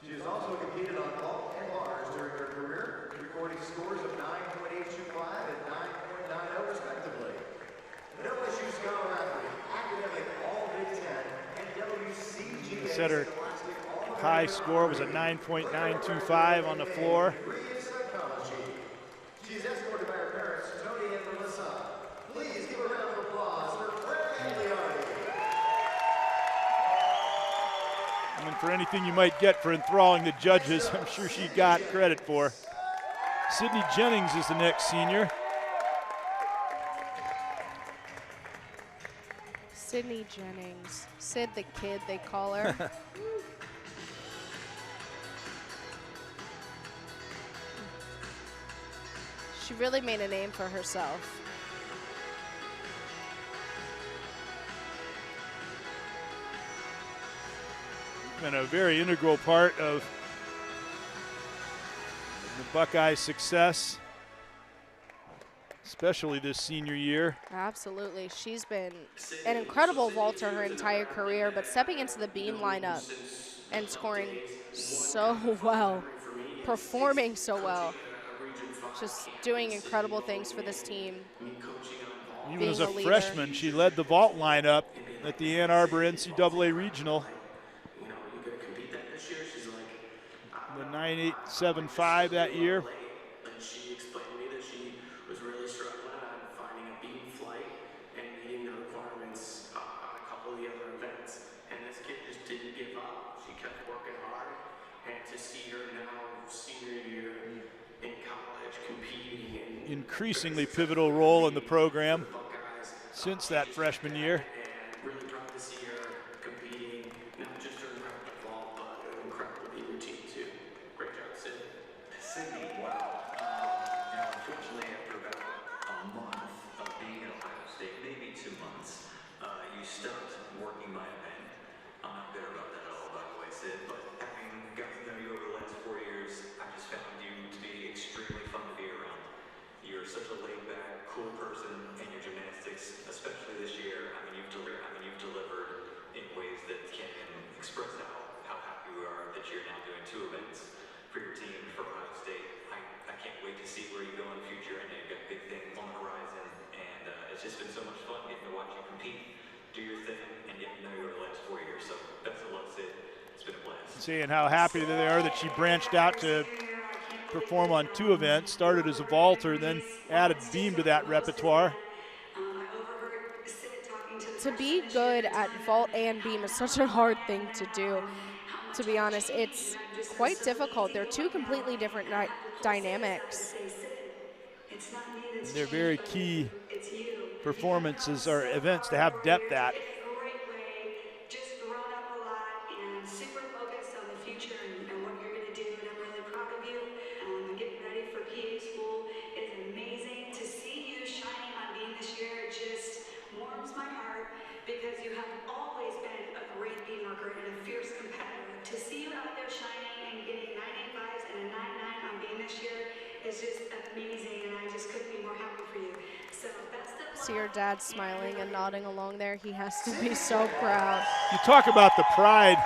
She has also competed on vault and bars during her career, recording scores of 9.825 and 9.90 respectively. The LSU Scholar Athlete, academic all Big Ten, and WCGA Set her high score was a 9.925 on the floor. psychology. She is escorted by her parents, Tony and Melissa. Please give a round of applause for Claire Gagliardi. And for anything you might get for enthralling the judges, I'm sure she got credit for. Sydney Jennings is the next senior. Sydney Jennings. Sid the Kid, they call her. She really made a name for herself. Been a very integral part of the Buckeyes' success, especially this senior year. Absolutely. She's been an incredible vaulter her entire career, but stepping into the beam lineup and scoring so well, performing so well, just doing incredible things for this team. Even as a freshman, she led the vault lineup at the Ann Arbor NCAA Regional. The 9.875 that year. She explained to me that she was really struggling on finding a beam flight and meeting the requirements on a couple of the other events. And this kid just didn't give up. She kept working hard. And to see her now, senior year in college, competing and Increasingly pivotal role in the program since that freshman year. and really proud to see her competing, not just during the vault, but an incredible beam routine too. Great job, Sid. Sydney, wow. Unfortunately, after about a month of being at Ohio State, maybe 2 months, you stopped working my event. I'm not bitter about that at all, by the way, Sid, but having gotten to know you over the last 4 years, I just found you to be extremely fun to be around. You're such a laid-back, cool person in your gymnastics, especially this year. I mean, you've delivered in ways that can't even express how happy we are that you're now doing 2 events for your team, for Ohio State. I can't wait to see where you go in the future. I know you've got big things on the horizon, and it's just been so much fun getting to watch you compete, do your thing, and get to know you over the last 4 years. So best of luck, Sid. It's been a blast. Seeing how happy they are that she branched out to perform on 2 events, started as a vaulter, then added beam to that repertoire. To be good at vault and beam is such a hard thing to do. To be honest, it's quite difficult. They're 2 completely different dynamics. They're very key performances or events to have depth at. Great way, just grown up a lot and super focused on the future and what you're going to do, and I'm really proud of you. Getting ready for PA school is amazing. To see you shining on beam this year just warms my heart, because you have always been a great beam worker and a fierce competitor. To see you out there shining and getting 9.85s and a 9.9 on beam this year is just amazing, and I just couldn't be more happy for you. So best of luck. See your dad smiling and nodding along there. He has to be so proud. You talk about the pride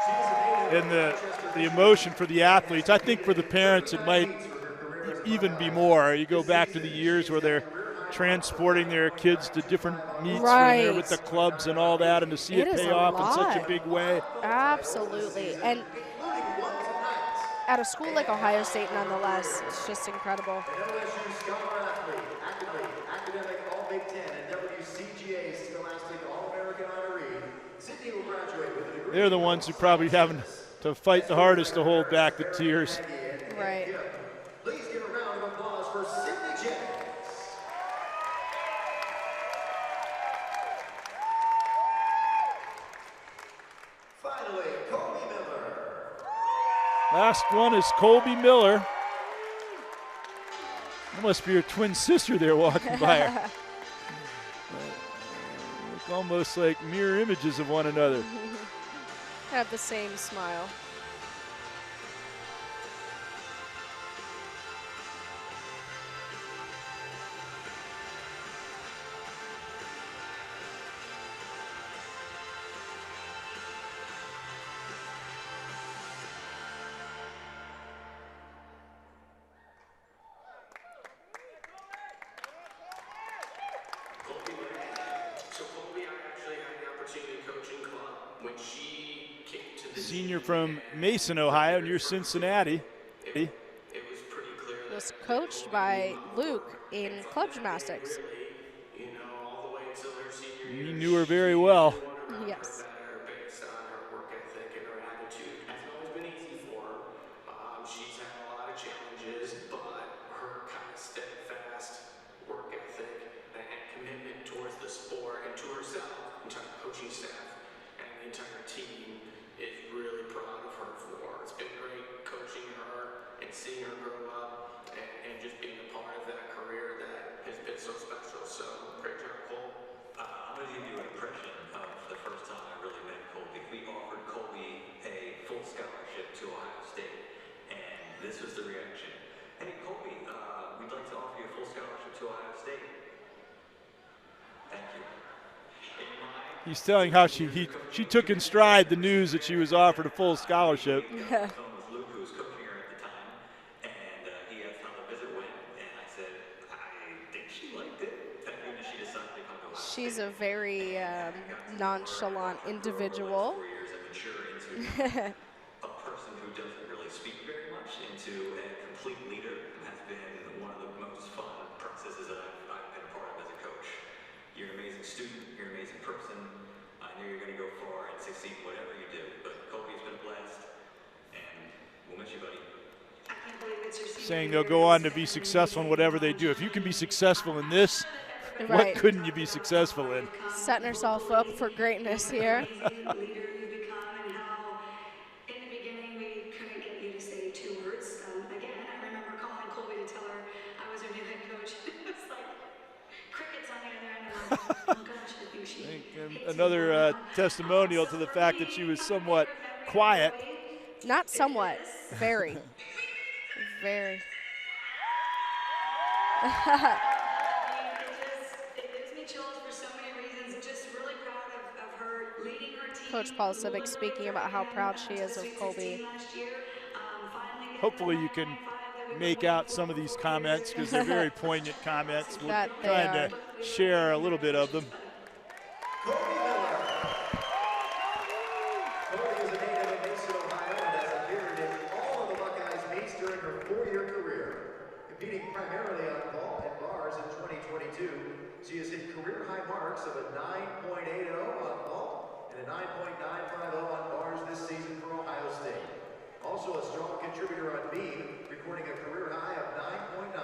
and the emotion for the athletes. I think for the parents it might even be more. You go back to the years where they're transporting their kids to different meets when they're with the clubs and all that, and to see it pay off in such a big way. Absolutely. And at a school like Ohio State, nonetheless, it's just incredible. LSU Scholar Athlete, academic all Big Ten, and WCGA Scholastic All-American honoree. Sydney will graduate with a degree. They're the ones who probably having to fight the hardest to hold back the tears. Right. Please give a round of applause for Sydney Jennings. Finally, Colby Miller. Last one is Colby Miller. That must be her twin sister there walking by her. Look almost like mirror images of one another. Have the same smile. when she came to the Senior team from and Mason, Ohio, near Cincinnati. it was pretty clear that Was coached by Luke in club gymnastics. really, all the way until her senior He year, knew her very well. she wanted to Yes. her better based on her work ethic and her attitude. It hasn't always been easy for her. She's had a lot of challenges, but her kind of steadfast work ethic and commitment towards the sport and to herself, entire coaching staff, and the entire team is really proud of her for. It's been great coaching her and seeing her grow up and just being a part of that career that has been so special. So great job, Cole. I'm going to give you an impression of the first time I really met Colby. We offered Colby a full scholarship to Ohio State, and this was the reaction. Hey, Colby, we'd like to offer you a full scholarship to Ohio State. Thank you. He's telling how she took in stride the news that she was offered a full scholarship. The phone with Luke, who was coaching her at the time, and he asked how the visit went, and I said, I think she liked it. Thank goodness she decided to come to Ohio She's State. a very nonchalant individual. 4 years and mature into a person who doesn't really speak very much, into a complete leader, has been one of the most fun processes that I've been a part of as a coach. You're an amazing student, you're an amazing person. I know you're going to go far and succeed in whatever you do, but Kobe's been blessed, and we'll miss you, buddy. I can't believe it's your senior Saying year. they'll go on to be successful in whatever they do. If you can be successful in this, Right. what couldn't you be successful in? Setting herself up for greatness here. Amazing leader you've become, and how in the beginning we couldn't get you to say 2 words. Again, I remember calling Colby to tell her I was her new head coach. It was like crickets on the other end. I'm like, oh gosh, I think she hates Another me. testimonial to the fact that she was somewhat quiet. Not somewhat, very. Very. It gives me chills for so many reasons. Just really proud of her leading her team. Coach Paul Civic speaking about how proud she is of Colby. Hopefully you can make out some of these comments because they're very poignant comments. We're That they trying to share a little bit of them. Colby Miller. Colby is a native of Mason, Ohio, and has appeared in all of the Buckeyes meets during her 4-year career. Competing primarily on vault and bars in 2022, she has hit career-high marks of a 9.80 on vault and a 9.950 on bars this season for Ohio State. Also a strong contributor on beam, recording a career high of 9.9.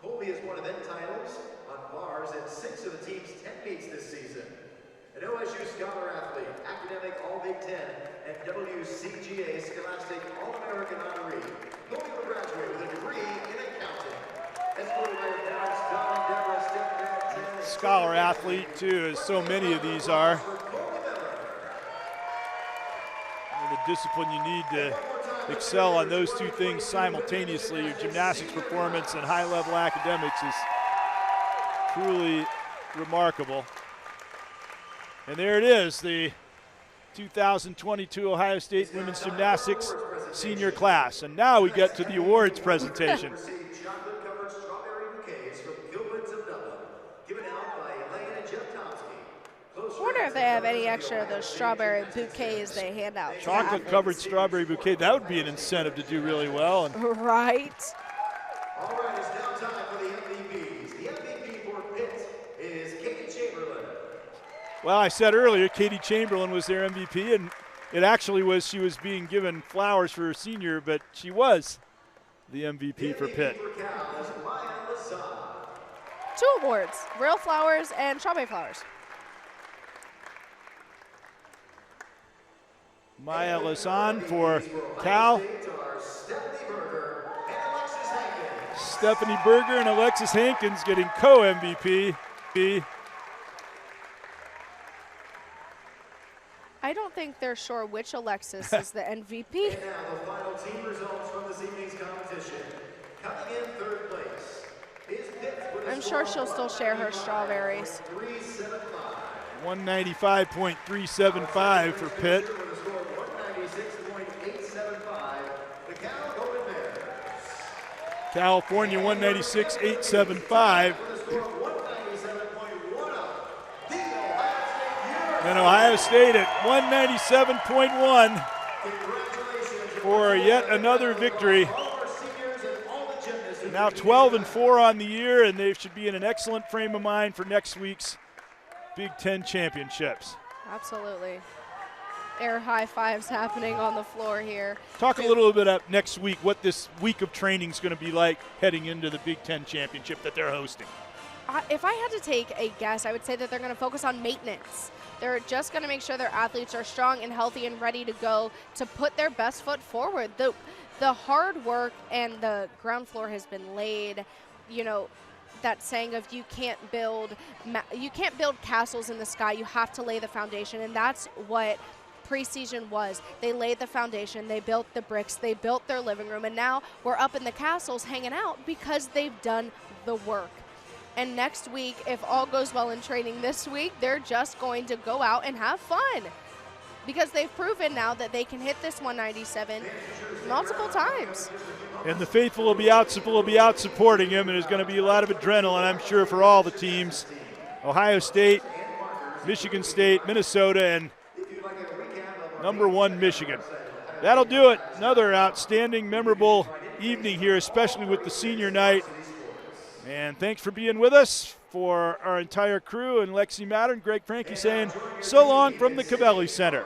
Colby has won event titles on bars in 6 of the team's 10 meets this season. An OSU Scholar Athlete, Academic All-Big Ten, and WCGA Scholastic All-American honoree. Colby will graduate with a degree in accounting. Escorted by her parents, Don and Deborah, stepdad, Tim, and Scholar athlete too, as so many of these are. for Colby Miller. And the discipline you need to excel on those two things simultaneously, your gymnastics performance and high-level academics, is truly remarkable. And there it is, the 2022 Ohio State Women's Gymnastics senior class. And now we get to the awards presentation. Received chocolate-covered strawberry bouquets from Gilbert's of Dublin, given out by Elaine and Jeff Tomsky. I wonder if they have any extra of those strawberry bouquets they hand out. to Chocolate-covered athletes. strawberry bouquet, that would be an incentive to do really well. And Right. All right, it's now time for the MVPs. The MVP for Pitt is Katie Chamberlain. well, I said earlier, Katie Chamberlain was their MVP, and it actually was, she was being given flowers for her senior, but she was the MVP for Pitt. For Cal is Maya Lassan. 2 awards, real flowers and strawberry flowers. Maya Lasan for Cal, States are Stephanie Berger and Alexis Hankins. Stephanie Berger and Alexis Hankins getting co-MVP. I don't think they're sure which Alexis is the MVP. And now the final team results from this evening's competition. Coming in 3rd place is Pitt with a I'm score sure she'll still share her strawberries. 375. 195.375 for Pitt. With a score of 196.875, the Cal Golden Bears. California 196.875. With a score of 197.10, the Ohio State And Ohio State at 197.1 for yet another victory. Now 12-4 on the year, and they should be in an excellent frame of mind for next week's Big Ten championships. Absolutely. Air high fives happening on the floor here. Talk a little bit about next week, what this week of training is going to be like heading into the Big Ten championship that they're hosting. If I had to take a guess, I would say that they're going to focus on maintenance. They're just going to make sure their athletes are strong and healthy and ready to go to put their best foot forward. The hard work and the ground floor has been laid. You know, that saying of you can't build castles in the sky. You have to lay the foundation, and that's what preseason was. They laid the foundation, they built the bricks, they built their living room, and now we're up in the castles hanging out because they've done the work. And next week, if all goes well in training this week, they're just going to go out and have fun because they've proven now that they can hit this 197 multiple times. And the faithful will be out supporting him, and there's going to be a lot of adrenaline, I'm sure, for all the teams. Ohio State, Michigan State, Minnesota, and #1 Michigan. That'll do it. Another outstanding, memorable evening here, especially with the senior night. And thanks for being with us. For our entire crew and Lexi Matter and Greg Franke saying so long from the Covelli Center.